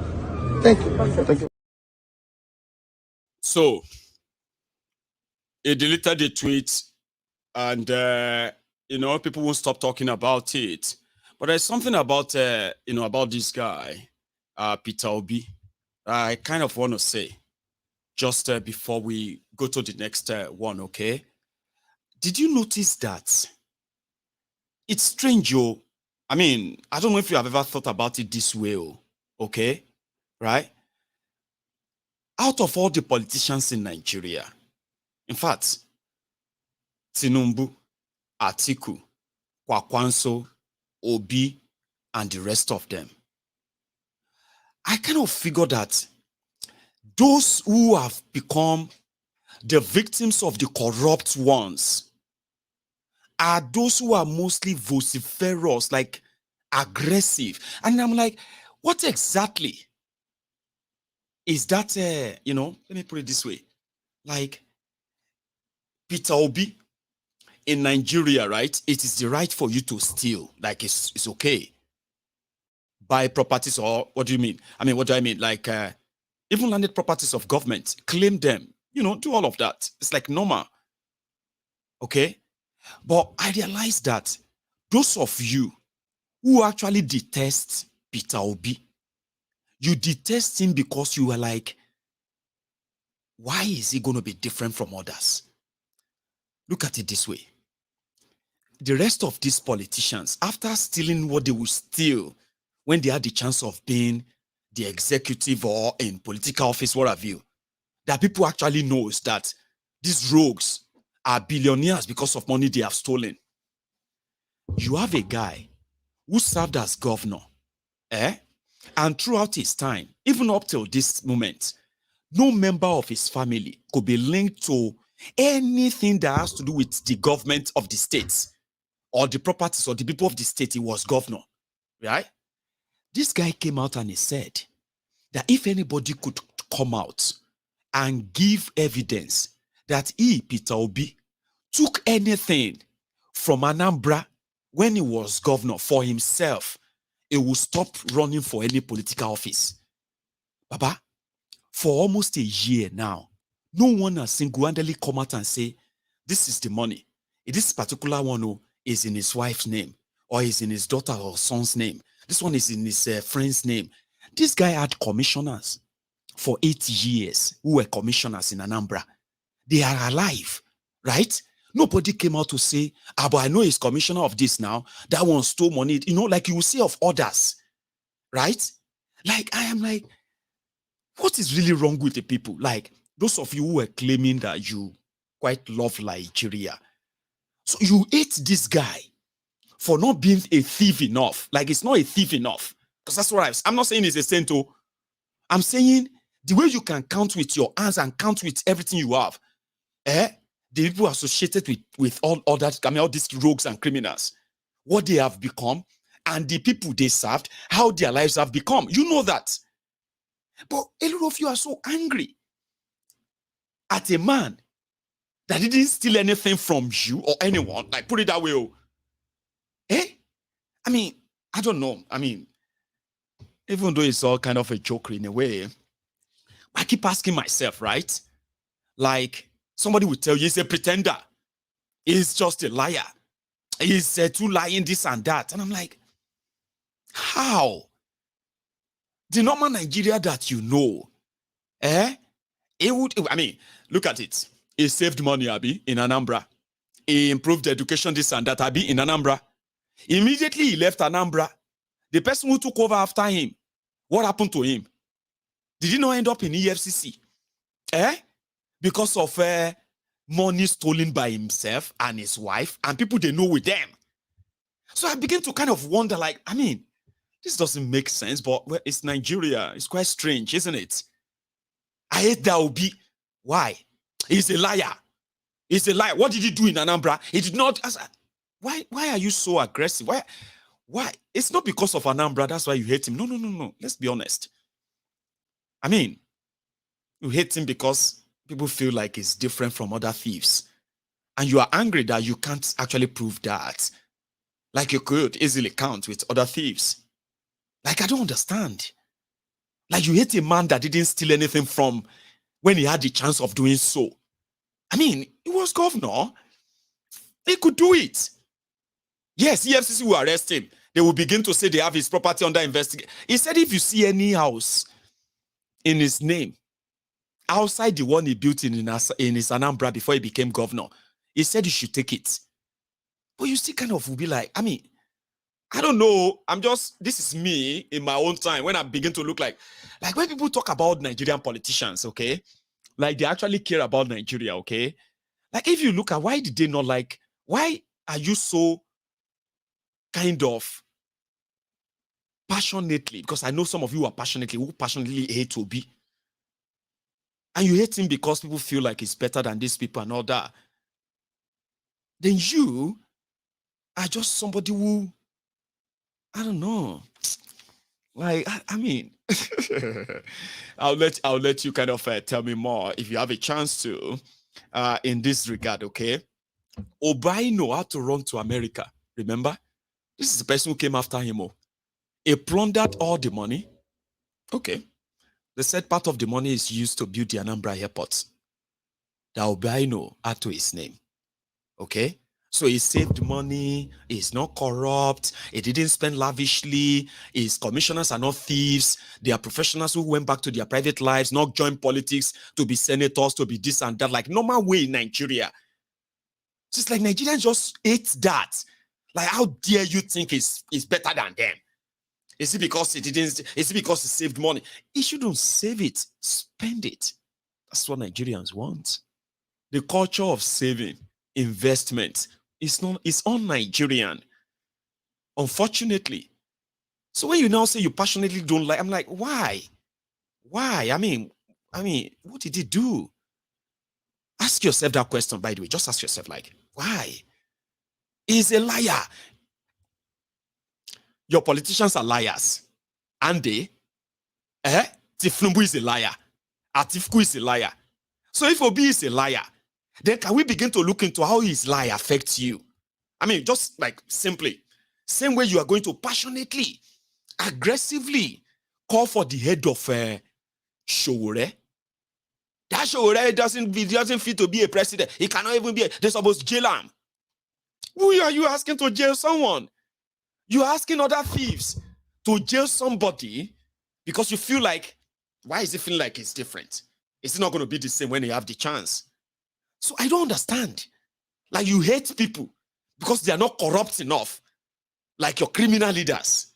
Thank you. Thank you. So, he deleted the tweet, and people won't stop talking about it. But there's something about about this guy, Peter Obi, I kind of want to say just before we go to the next one. Okay, did you notice that it's strange, yo? I mean, I don't know if you have ever thought about it this way, okay, right? Out of all the politicians in Nigeria, in fact, Tinubu, Atiku, Kwakwanso, Obi, and the rest of them, I kind of figure that those who have become the victims of the corrupt ones are those who are mostly vociferous, like aggressive. And I'm like, what exactly is that, let me put it this way. Like, Peter Obi, in Nigeria, right, it is the right for you to steal. Like, it's okay. Buy properties, or what do you mean? I mean, what do I mean? Like, even landed properties of government, claim them, do all of that. It's like normal. Okay? But I realized that those of you who actually detest Peter Obi, you detest him because you are like, why is he going to be different from others? Look at it this way. The rest of these politicians, after stealing what they will steal when they had the chance of being the executive or in political office, what have you, that people actually knows that these rogues are billionaires because of money they have stolen. You have a guy who served as governor, and throughout his time, even up till this moment, no member of his family could be linked to anything that has to do with the government of the states or the properties or the people of the state. He was governor, right? This guy came out and he said that if anybody could come out and give evidence that he, Peter Obi, took anything from Anambra when he was governor for himself, he will stop running for any political office. Baba, for almost a year now, no one has single-handedly come out and say, this is the money. This particular one is in his wife's name, or is in his daughter or son's name. This one is in his friend's name. This guy had commissioners for 8 years who were commissioners in Anambra. They are alive, right? Nobody came out to say, but I know he's commissioner of this now. That one stole money. You know, like you will see of others, right? Like, I am like, what is really wrong with the people? Like, those of you who were claiming that you quite love Nigeria. So you hate this guy for not being a thief enough. Like, it's not a thief enough. Because that's what I'm not saying he's a saint. I'm saying the way you can count with your hands and count with everything you have, the people associated with all that, I mean, all these rogues and criminals, what they have become, and the people they served, how their lives have become. You know that. But a lot of you are so angry at a man that didn't steal anything from you or anyone. Like, put it that way. I mean, I don't know. I mean, even though it's all kind of a joke in a way, I keep asking myself, right? Like, somebody will tell you he's a pretender. He's just a liar. He's too lying this and that. And I'm like, how? The normal Nigeria that you know, it would, I mean, look at it. He saved money, Abi, in Anambra. He improved education, this and that, Abi, in Anambra. Immediately he left Anambra. The person who took over after him, what happened to him? Did he not end up in EFCC? Because of money stolen by himself and his wife and people they know with them. So I begin to kind of wonder, like, I mean, this doesn't make sense, but well, it's Nigeria. It's quite strange, isn't it? I hate that Obi. Why? He's a liar. He's a liar. What did he do in Anambra? He did not. Why are you so aggressive? Why? It's not because of Anambra. That's why you hate him. No. Let's be honest. I mean, you hate him because people feel like he's different from other thieves. And you are angry that you can't actually prove that. Like you could easily count with other thieves. Like, I don't understand. Like, you hate a man that didn't steal anything from when he had the chance of doing so. I mean, he was governor. He could do it. Yes, EFCC will arrest him. They will begin to say they have his property under investigation. He said if you see any house in his name, outside the one he built in his Anambra before he became governor, he said you should take it. But you still kind of will be like, I mean, I don't know. This is me in my own time when I begin to look like when people talk about Nigerian politicians, okay? Like they actually care about Nigeria, okay? Like if you look at why did they not like, why are you so kind of passionately, because I know some of you are who passionately hate Obi. And you hate him because people feel like he's better than these people and all that. Then you are just somebody who, I don't know. Like, I mean, I'll let you kind of tell me more if you have a chance to in this regard, okay? Obaino had to run to America, remember? This is the person who came after him. He plundered all the money. Okay. They said part of the money is used to build the Anambra airport. That Obaino had to his name. Okay? So he saved money, he's not corrupt, he didn't spend lavishly, his commissioners are not thieves, they are professionals who went back to their private lives, not join politics to be senators, to be this and that, like normal way in Nigeria. So it's like Nigerians just hate that. Like, how dare you think it's better than them? Is it because he saved money? He shouldn't save it, spend it. That's what Nigerians want. The culture of saving, investment, it's un-Nigerian, unfortunately. So when you now say you passionately don't like, I'm like, why? I mean, what did he do? Ask yourself that question, by the way. Just ask yourself, like, why? He's a liar. Your politicians are liars. And they? Tifnumbu is a liar. Atifku is a liar. So if Obi is a liar, then can we begin to look into how his lie affects you? I mean, just like simply, same way you are going to passionately, aggressively call for the head of Showore. That Showore doesn't fit to be a president. He cannot even be. They're supposed to jail him. Who are you asking to jail someone? You're asking other thieves to jail somebody because you feel like, why is it feeling like it's different? It's not going to be the same when you have the chance. So I don't understand. Like you hate people because they are not corrupt enough, like your criminal leaders.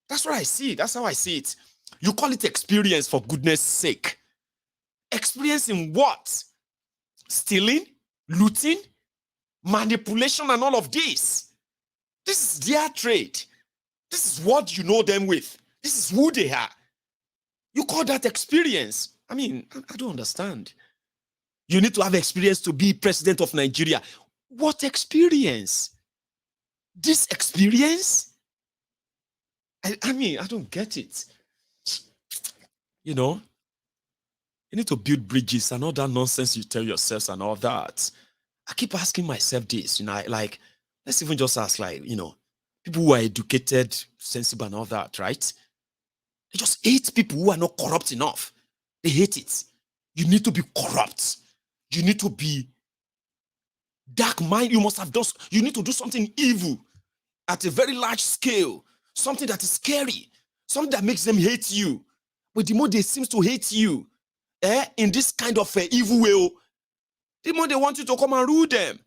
That's what I see. That's how I see it. You call it experience for goodness sake. Experience in what? Stealing, looting, manipulation, and all of this. This is their trade. This is what you know them with. This is who they are. You call that experience? I mean, I don't understand. You need to have experience to be president of Nigeria. What experience? This experience? I mean, I don't get it. You know, you need to build bridges and all that nonsense you tell yourselves and all that. I keep asking myself this, you know, like, let's even just ask, like, you know, people who are educated, sensible and all that, right? They just hate people who are not corrupt enough. They hate it. You need to be corrupt. You need to be dark mind. You must have done, you need to do something evil at a very large scale. Something that is scary. Something that makes them hate you. But the more they seem to hate you, in this kind of evil way, the more they want you to come and rule them.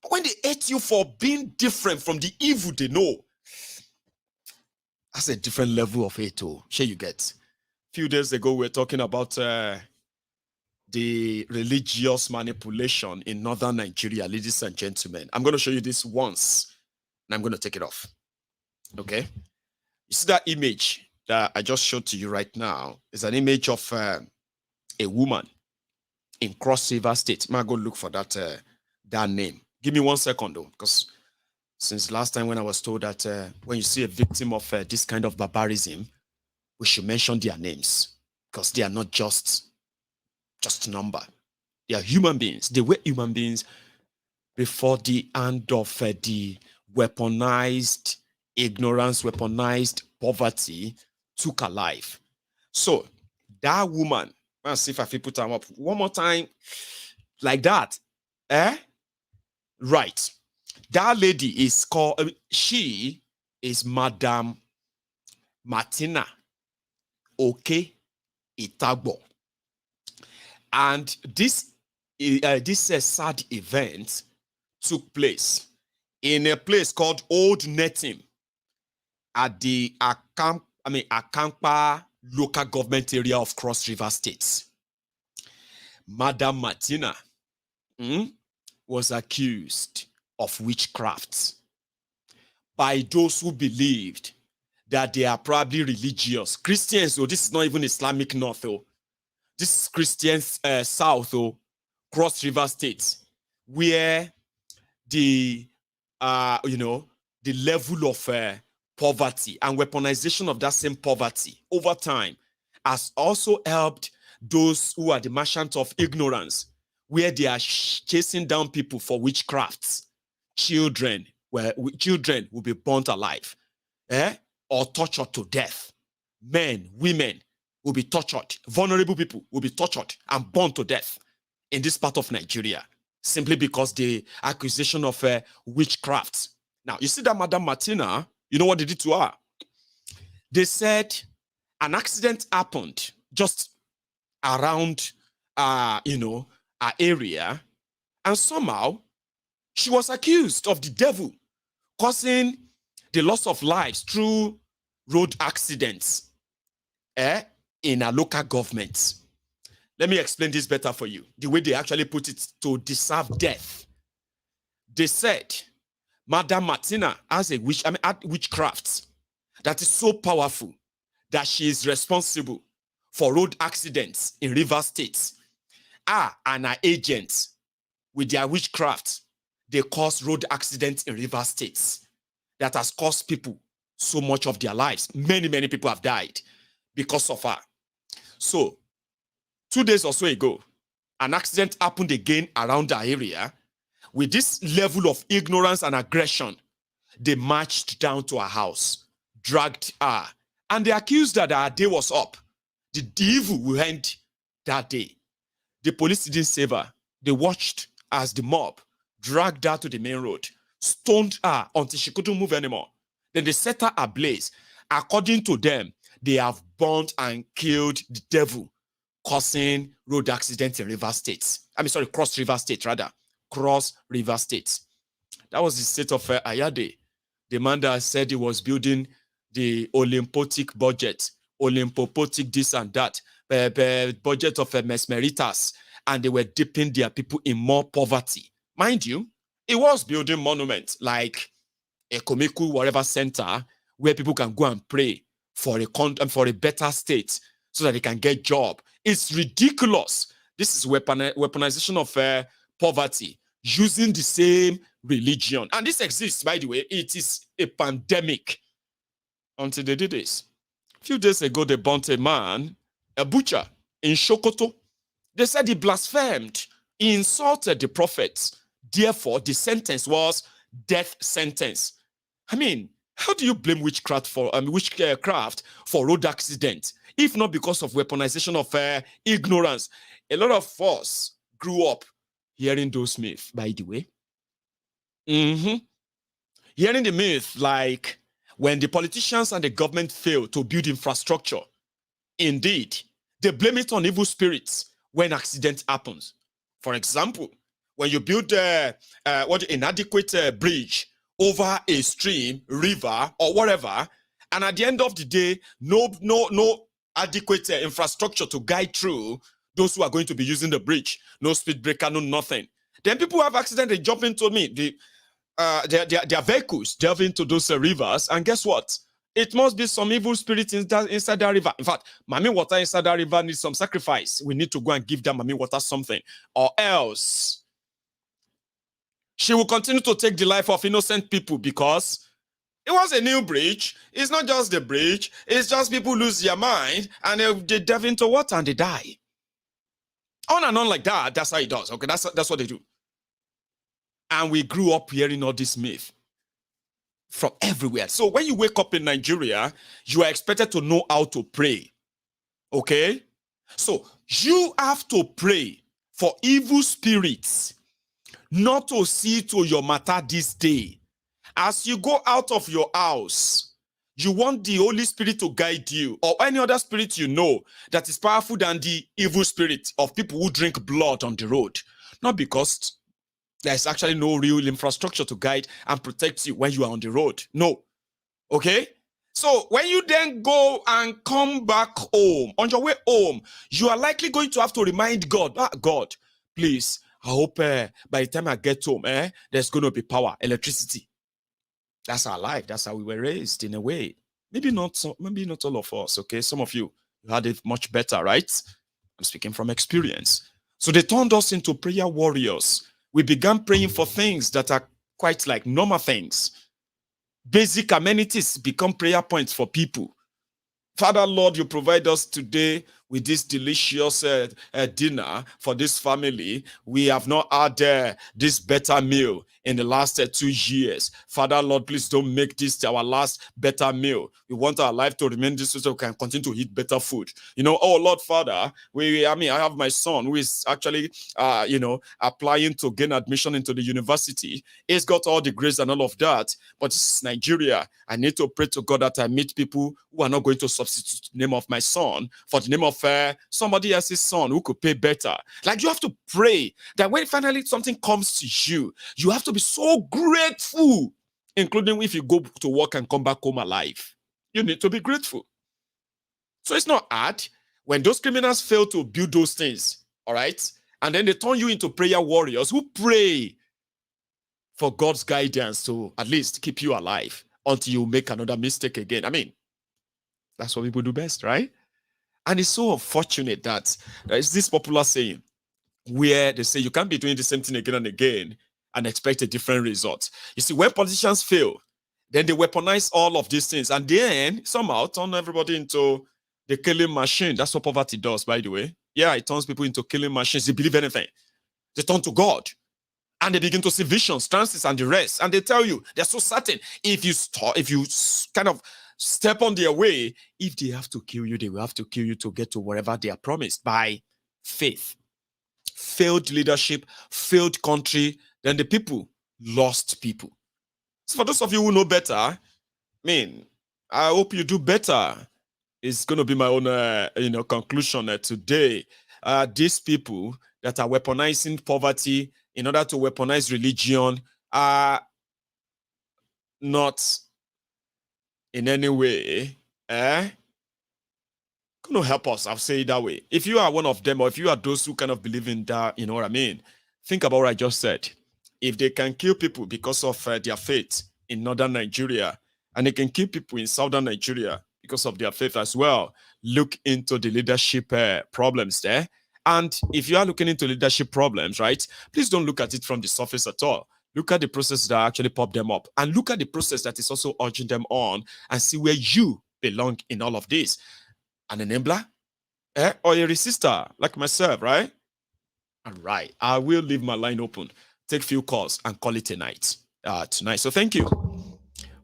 But when they hate you for being different from the evil they know, that's a different level of hate. Sure you get. A few days ago, we were talking about the religious manipulation in northern Nigeria, ladies and gentlemen. I'm going to show you this once, and I'm going to take it off. Okay? You see that image that I just showed to you right now is an image of a woman in Cross River State. I'm going to go look for that, that name. Give me 1 second, though, because since last time when I was told that when you see a victim of this kind of barbarism, we should mention their names, because they are not just number. They are human beings. They were human beings before the hand of the weaponized ignorance, weaponized poverty took a life. So that woman, let's see if I can put her up one more time, like that. Right. That lady is called, she is Madam Martina Oke Itagbo. And this sad event took place in a place called Old Netim at the Akampa local government area of Cross River State. Madam Martina was accused of witchcraft by those who believed that they are probably religious. Christians, so this is not even Islamic North, though. This is Christians South, though, Cross River State, where the the level of poverty and weaponization of that same poverty over time has also helped those who are the merchants of ignorance, where they are chasing down people for witchcrafts. Children will be burnt alive, or tortured to death. Men, women will be tortured. Vulnerable people will be tortured and burnt to death in this part of Nigeria, simply because the accusation of witchcraft. Now, you see that Madam Martina, you know what they did to her? They said an accident happened just around, our area, and somehow she was accused of the devil causing the loss of lives through road accidents in a local government. Let me explain this better for you. The way they actually put it, to deserve death. They said, Madam Martina has a witchcraft that is so powerful that she is responsible for road accidents in River State. And her agents, with their witchcraft, they cause road accidents in River States that has cost people so much of their lives. Many, many people have died because of her. So, 2 days or so ago, an accident happened again around the area. With this level of ignorance and aggression, they marched down to her house, dragged her, and they accused her that her day was up. The evil will end that day. The police didn't save her. They watched as the mob dragged her to the main road, stoned her until she couldn't move anymore. Then they set her ablaze. According to them, they have burnt and killed the devil, causing road accidents in River State. Cross River State, rather. Cross River State. That was the state of Ayade. The man that said he was building the Olympotic budget, Olympopotic this and that, budget of Mesmeritas, and they were dipping their people in more poverty. Mind you, he was building monuments like a Komiku whatever center where people can go and pray for a better state so that they can get job. It's ridiculous. This is weaponization of poverty using the same religion. And this exists, by the way. It is a pandemic until they did this. A few days ago, they burnt a man, a butcher in Sokoto. They said he blasphemed. He insulted the prophets. Therefore, the sentence was death sentence. I mean, how do you blame witchcraft for road accident, if not because of weaponization of ignorance? A lot of us grew up hearing those myths, by the way. Hearing the myth like when the politicians and the government fail to build infrastructure, indeed, they blame it on evil spirits when accident happens. For example, when you build inadequate bridge over a stream, river, or whatever, and at the end of the day, no adequate infrastructure to guide through those who are going to be using the bridge, no speed breaker, no nothing. Then people have accident, they jump into their vehicles delve into those rivers, and guess what? It must be some evil spirit inside that river. In fact, Mami water inside that river needs some sacrifice. We need to go and give that Mami water something, or else she will continue to take the life of innocent people because it was a new bridge. It's not just the bridge. It's just people lose their mind and they delve into water and they die. On and on like that. That's how it does. Okay, that's what they do. And we grew up hearing all this myth from everywhere. So when you wake up in Nigeria, you are expected to know how to pray. Okay? So you have to pray for evil spirits not to see to your matter this day. As you go out of your house, you want the Holy Spirit to guide you, or any other spirit you know that is powerful than the evil spirit of people who drink blood on the road. Not because there's actually no real infrastructure to guide and protect you when you are on the road. No. Okay? So when you then go and come back home, on your way home, you are likely going to have to remind God, God, please, I hope by the time I get home, there's going to be power, electricity. That's our life. That's how we were raised in a way. Maybe not all of us, okay? Some of you had it much better, right? I'm speaking from experience. So they turned us into prayer warriors. We began praying for things that are quite like normal things. Basic amenities become prayer points for people. Father, Lord, you provide us today with this delicious dinner for this family. We have not had this better meal in the last 2 years. Father, Lord, please don't make this our last better meal. We want our life to remain this way so we can continue to eat better food. You know, oh, Lord, Father, I have my son who is actually, applying to gain admission into the university. He's got all the grades and all of that, but this is Nigeria. I need to pray to God that I meet people who are not going to substitute the name of my son for the name of somebody else's son who could pay better. Like, you have to pray that when finally something comes to you, you have to be so grateful, including if you go to work and come back home alive. You need to be grateful. So it's not hard when those criminals fail to build those things, all right? And then they turn you into prayer warriors who pray for God's guidance to at least keep you alive until you make another mistake again. I mean, that's what people do best, right? And it's so unfortunate that there is this popular saying where they say you can't be doing the same thing again and again and expect a different result. You see, when politicians fail, then they weaponize all of these things and then somehow turn everybody into the killing machine. That's what poverty does, by the way. Yeah, it turns people into killing machines. They believe anything. They turn to God. And they begin to see visions, trances, and the rest. And they tell you, they're so certain. If you kind of step on their way, if they have to kill you, they will have to kill you to get to wherever they are promised by faith. Failed leadership, failed country, then the people lost people. So for those of you who know better, I hope you do better. It's going to be my own conclusion today. These people that are weaponizing poverty in order to weaponize religion are not in any way going to help us. I'll say it that way. If you are one of them, or if you are those who kind of believe in that, you know what I mean? Think about what I just said. If they can kill people because of their faith in northern Nigeria, and they can kill people in southern Nigeria because of their faith as well, look into the leadership problems there. And if you are looking into leadership problems, right, please don't look at it from the surface at all. Look at the process that actually popped them up, and look at the process that is also urging them on, and see where you belong in all of this. An enabler or a resistor like myself, right? All right, I will leave my line open, take a few calls, and call it a night tonight. So thank you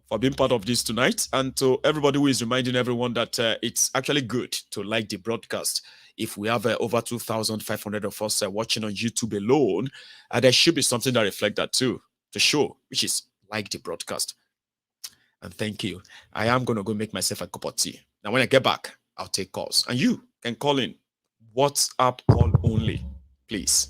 for being part of this tonight, and to everybody who is reminding everyone that it's actually good to like the broadcast. If we have over 2,500 of us watching on YouTube alone, there should be something that reflects that too, to show, which is like the broadcast. And thank you. I am going to go make myself a cup of tea. Now, when I get back, I'll take calls. And you can call in. WhatsApp call only, please.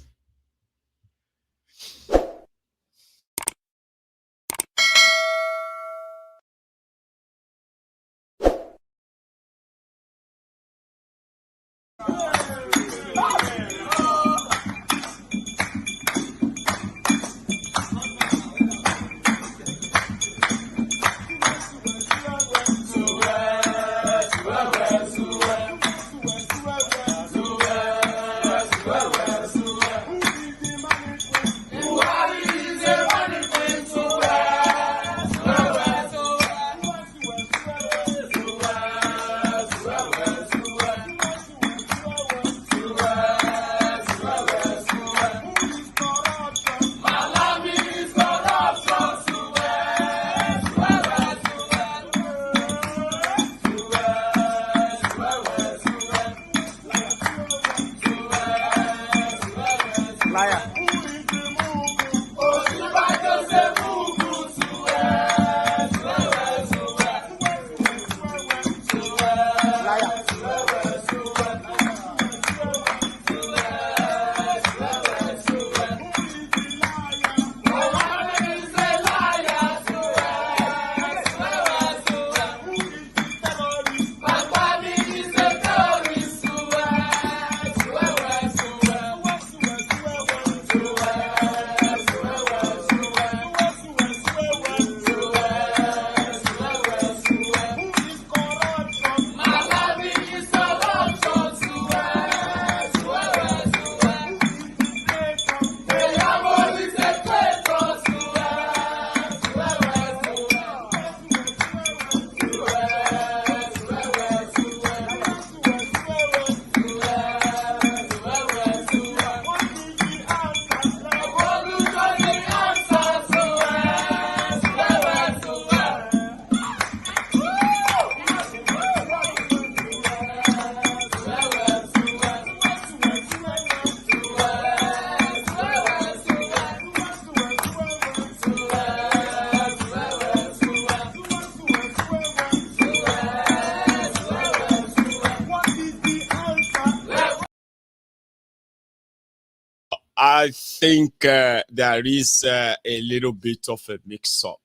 I think there is a little bit of a mix-up,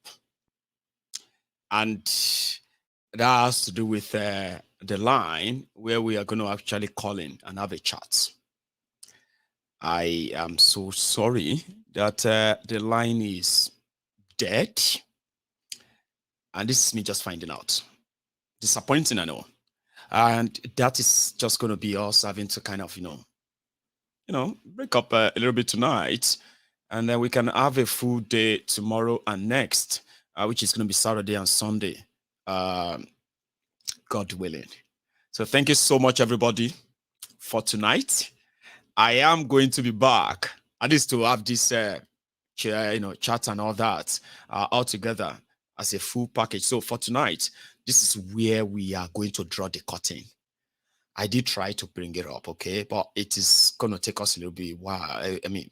and that has to do with the line where we are going to actually call in and have a chat. I am so sorry that the line is dead, and this is me just finding out. Disappointing, I know, and that is just going to be us having to kind of, break up a little bit tonight, and then we can have a full day tomorrow and next, which is going to be Saturday and Sunday, God willing. So thank you so much, everybody, for tonight. I am going to be back, at least to have this, chat and all that all together as a full package. So for tonight, this is where we are going to draw the curtain. I did try to bring it up, okay? But it is going to take us a little bit while. I mean,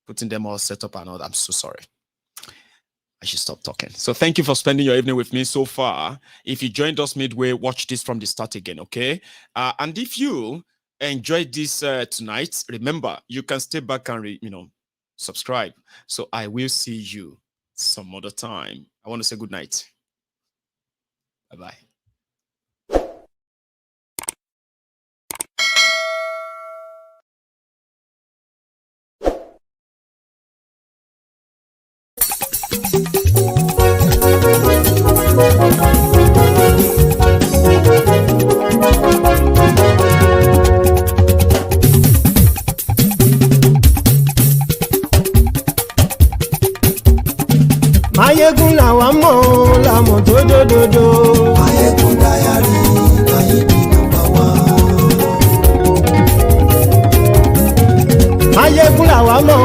putting them all set up and all that. I'm so sorry. I should stop talking. So thank you for spending your evening with me so far. If you joined us midway, watch this from the start again, okay? And if you enjoyed this tonight, remember, you can stay back and, subscribe. So I will see you some other time. I want to say good night. Bye-bye. Mayegun làwa mọ̀ làmọ̀ tó dòdòdò. Mayegun dayari Nayibi number one. Mayegun làwa mọ̀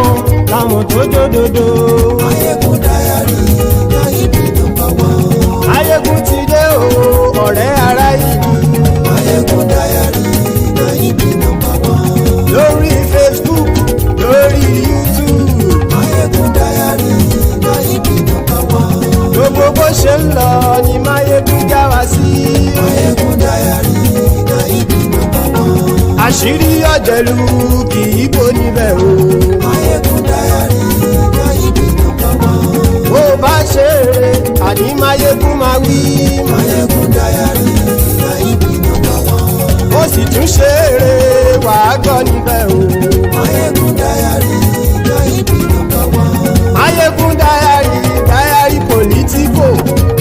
làmọ̀ tó dòdòdò. Mayegun dayari Nayibi number one. Mayegun ti dé o ọ̀rẹ́ ara ìlú. Mayegun dayari Nayibi number one. Lórí Facebook lórí YouTube. Mayegun dayari Nayibi number one. Gbogbo bó ṣe ń lọ ni Mayegun já wa sí. Mayegun dayari Nayibi number one. Àṣírí ọ̀jẹ̀lú kì í bò níbẹ̀ o. Mayegun dayari Nayibi number one. Bó bá ṣe eré àní Mayegun máa wí. Mayegun dayari Nayibi number one. Ó sì tún ṣe eré wàá gbọ́ níbẹ̀ o. Mayegun dayari Nayibi number one. Mayegun dayari political.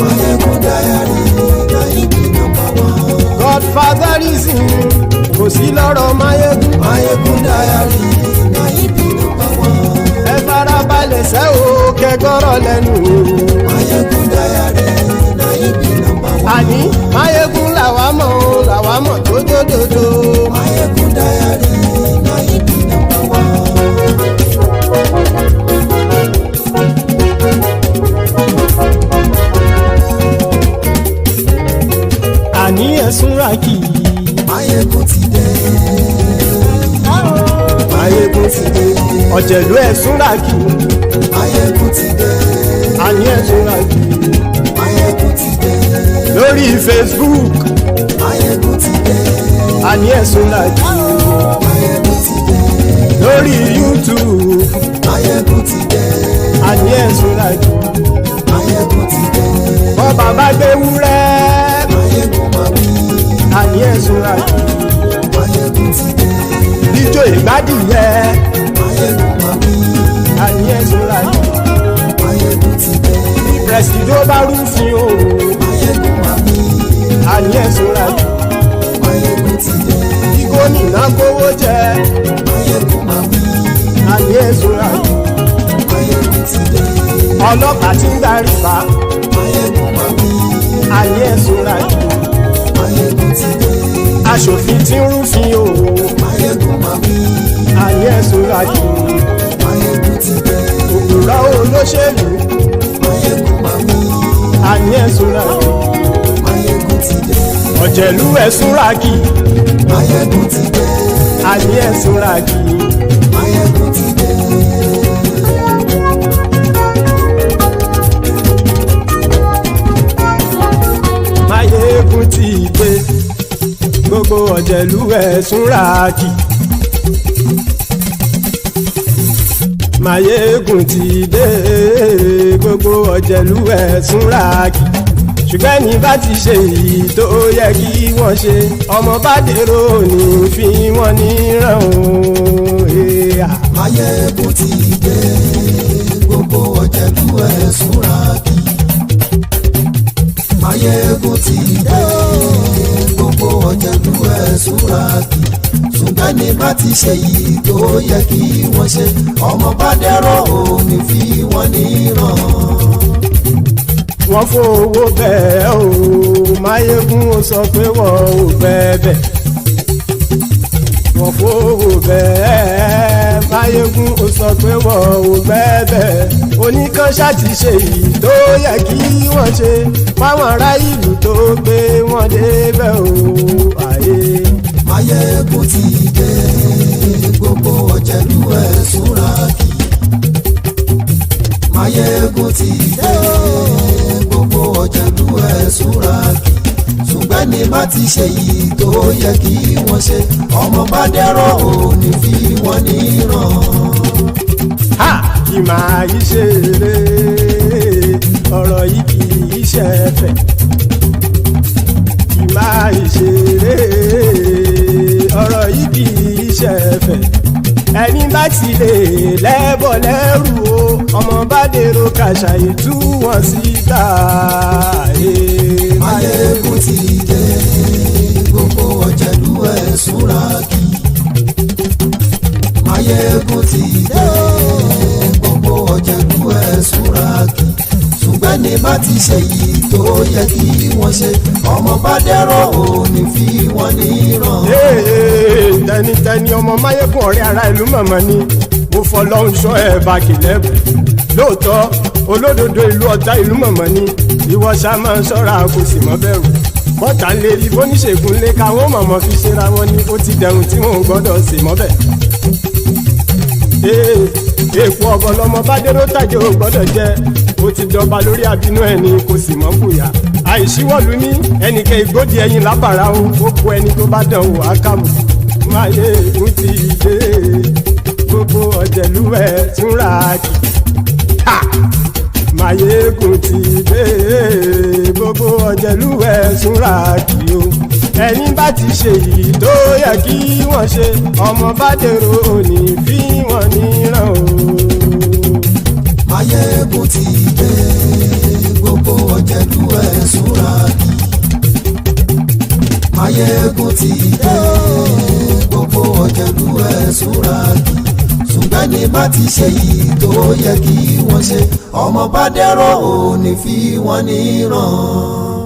Mayegun dayari Nayibi number one. Godfatherism kò sí lọ́rọ̀ Mayegun. Mayegun dayari Nayibi number one. Ẹ farabalẹ̀ sẹ́ o kẹgọ́rọ̀ lẹ́nu o. Mayegun dayari Nayibi number one. Àní Mayegun làwa mọ̀ tó dòdòdò. Mayegun dayari Nayibi number one. Àní ẹ̀sùn ràkì. Mayegun ti dé. Mayegun ti dé. Ọ̀jẹ̀lú ẹ̀sùn ràkì. Mayegun ti dé. Àní ẹ̀sùn ràkì. Mayegun ti dé. Lórí Facebook. Mayegun ti dé. Àní ẹ̀sùn ràkì. Mayegun ti dé. Lórí YouTube. Mayegun ti dé. Àní ẹ̀sùn ràkì. Mayegun ti dé. Bọ́ bàbá gbé wúrẹ́. Àní ẹ̀sùn ràjù. Mayegun ti dé. Ijó ìgbádìyẹ. Mayegun máa wí. Àní ẹ̀sùn ràjù. Mayegun ti dé. Pẹ̀sìdó bá rúfin o. Mayegun máa wí. Àní ẹ̀sùn ràjù. Mayegun ti dé. Igbó nìna kówó jẹ. Mayegun máa wí. Àní ẹ̀sùn ràjù. Mayegun ti dé. Ọlọ́pàá ti ń darí bá. Mayegun máa wí. Àní ẹ̀sùn ràjù. Mayegun ti dé. Aṣòfin tí ń rúfin o. Mayegun máa wí. Àní ẹ̀sùn ràjù. Mayegun ti dé. Òpùrọ́ olóṣèlú. Mayegun máa wí. Àní ẹ̀sùn ràjù. Mayegun ti dé. Ọ̀jẹ̀lú ẹ̀sùn ràkì. Mayegun ti dé. Àní ẹ̀sùn ràkì. Mayegun ti dé. Mayegun ti dé. Gbogbo ọ̀jẹ̀lú ẹ̀sùn ràkì. Mayegun ti dé. Gbogbo ọ̀jẹ̀lú ẹ̀sùn ràkì. Ṣùgbọ́n ní bá ti ṣe èyí tó yẹ kí wọ́n ṣe, ọmọ bá dèrò ní fi wọ́n níran o. Mayegun ti dé. Gbogbo ọ̀jẹ̀lú ẹ̀sùn ràkì. Mayegun ti dé. Gbogbo ọ̀jẹ̀lú ẹ̀sùn ràkì. Ṣùgbọ́n ní bá ti ṣe yìí tó yẹ kí wọ́n ṣe, ọmọ bá dẹ́rọ̀ ò ní fi wọ́n níran. Wọ́n fowó bẹ́ẹ̀ o. Mayegun ó sọ pé wọ́n ò bẹ́ẹ̀. Wọ́n fowó bẹ́ẹ̀. Mayegun ó sọ pé wọ́n ò bẹ́ẹ̀. Oníkan ṣáàtì ṣe yìí tó yẹ kí wọ́n ṣe fáwọn ará ìlú tó gbé wọn débẹ̀ o. Mayegun ti dé. Gbogbo ọ̀jẹ̀lú ẹ̀sùn ràkì. Mayegun ti dé. Gbogbo ọ̀jẹ̀lú ẹ̀sùn ràkì. Ṣùgbọ́n ní bá ti ṣe yìí tó yẹ kí wọ́n ṣe, ọmọ bá dẹ́rọ̀ ò ní fi wọ́n níran. kì máa yí ṣeré ọ̀rọ̀ yìí kì í ṣe ẹ̀fẹ̀ kì máa yí ṣeré ọ̀rọ̀ yìí kì í ṣe ẹ̀fẹ̀ ẹni bá ti lè lẹ́bọ̀ lẹ́rù o ọmọ bá dèrò kàṣàyè tú wọn síta. Máyégún ti dé gbogbo ọ̀jẹ̀lú ẹ̀ súnra kí. Máyégún ti dé gbogbo ọ̀jẹ̀lú ẹ̀ súnra kí. ṣùgbọ́n ní bá ti ṣe yìí tó yẹ kí wọ́n ṣe ọmọ bá dẹ́rọ̀ ò ní fi wọ́n níran. tẹnitẹni ọmọ Máyégún ọ̀rẹ́ ara ìlú mọ̀mọ́ ni mo fọlọ́hún sọ ẹ̀ bá kìlẹ́bù lóòótọ́ olódodo ìlú ọ̀tá ìlú mọ̀mọ́ ni ìwọ ṣá máa ń ṣọ́ra kò sì mọ́ bẹ̀rù bọ́tà ń lè rí bóníṣègùn lé káwọn mọ̀mọ́ fi ṣera wọn ni ó ti dẹrùn tí wọn ò gbọ́dọ̀ sì mọ́ bẹ̀. èèpo ọ̀gọ̀ lọmọ bá dérò tàjẹ́ ò gbọ́dọ̀ jẹ́ ó ti dọba lórí àbínú ẹni kò sì mọ́ bùyà àìsíwọ́lu ní ẹnìkẹ́ ìgbódì ẹyin lábàrá o ó kó ẹni tó bá dán wò á kàmù. Máyégún ti dé gbogbo ọ̀jẹ̀lú ẹ̀ túnra kì. Máyégún ti dé gbogbo ọ̀jẹ̀lú ẹ̀ túnra kì o ẹni bá ti ṣe yìí tó yẹ kí wọ́n ṣe ọmọ bá dèrò òní fi wọ́n níran o. Máyégún ti dé gbogbo ọ̀jẹ̀lú ẹ̀ súnra kí. Máyégún ti dé gbogbo ọ̀jẹ̀lú ẹ̀ súnra kí. ṣùgbọ́n ní bá ti ṣe yìí tó yẹ kí wọ́n ṣe ọmọ bá dẹ́rọ̀ ò ní fi wọ́n níran.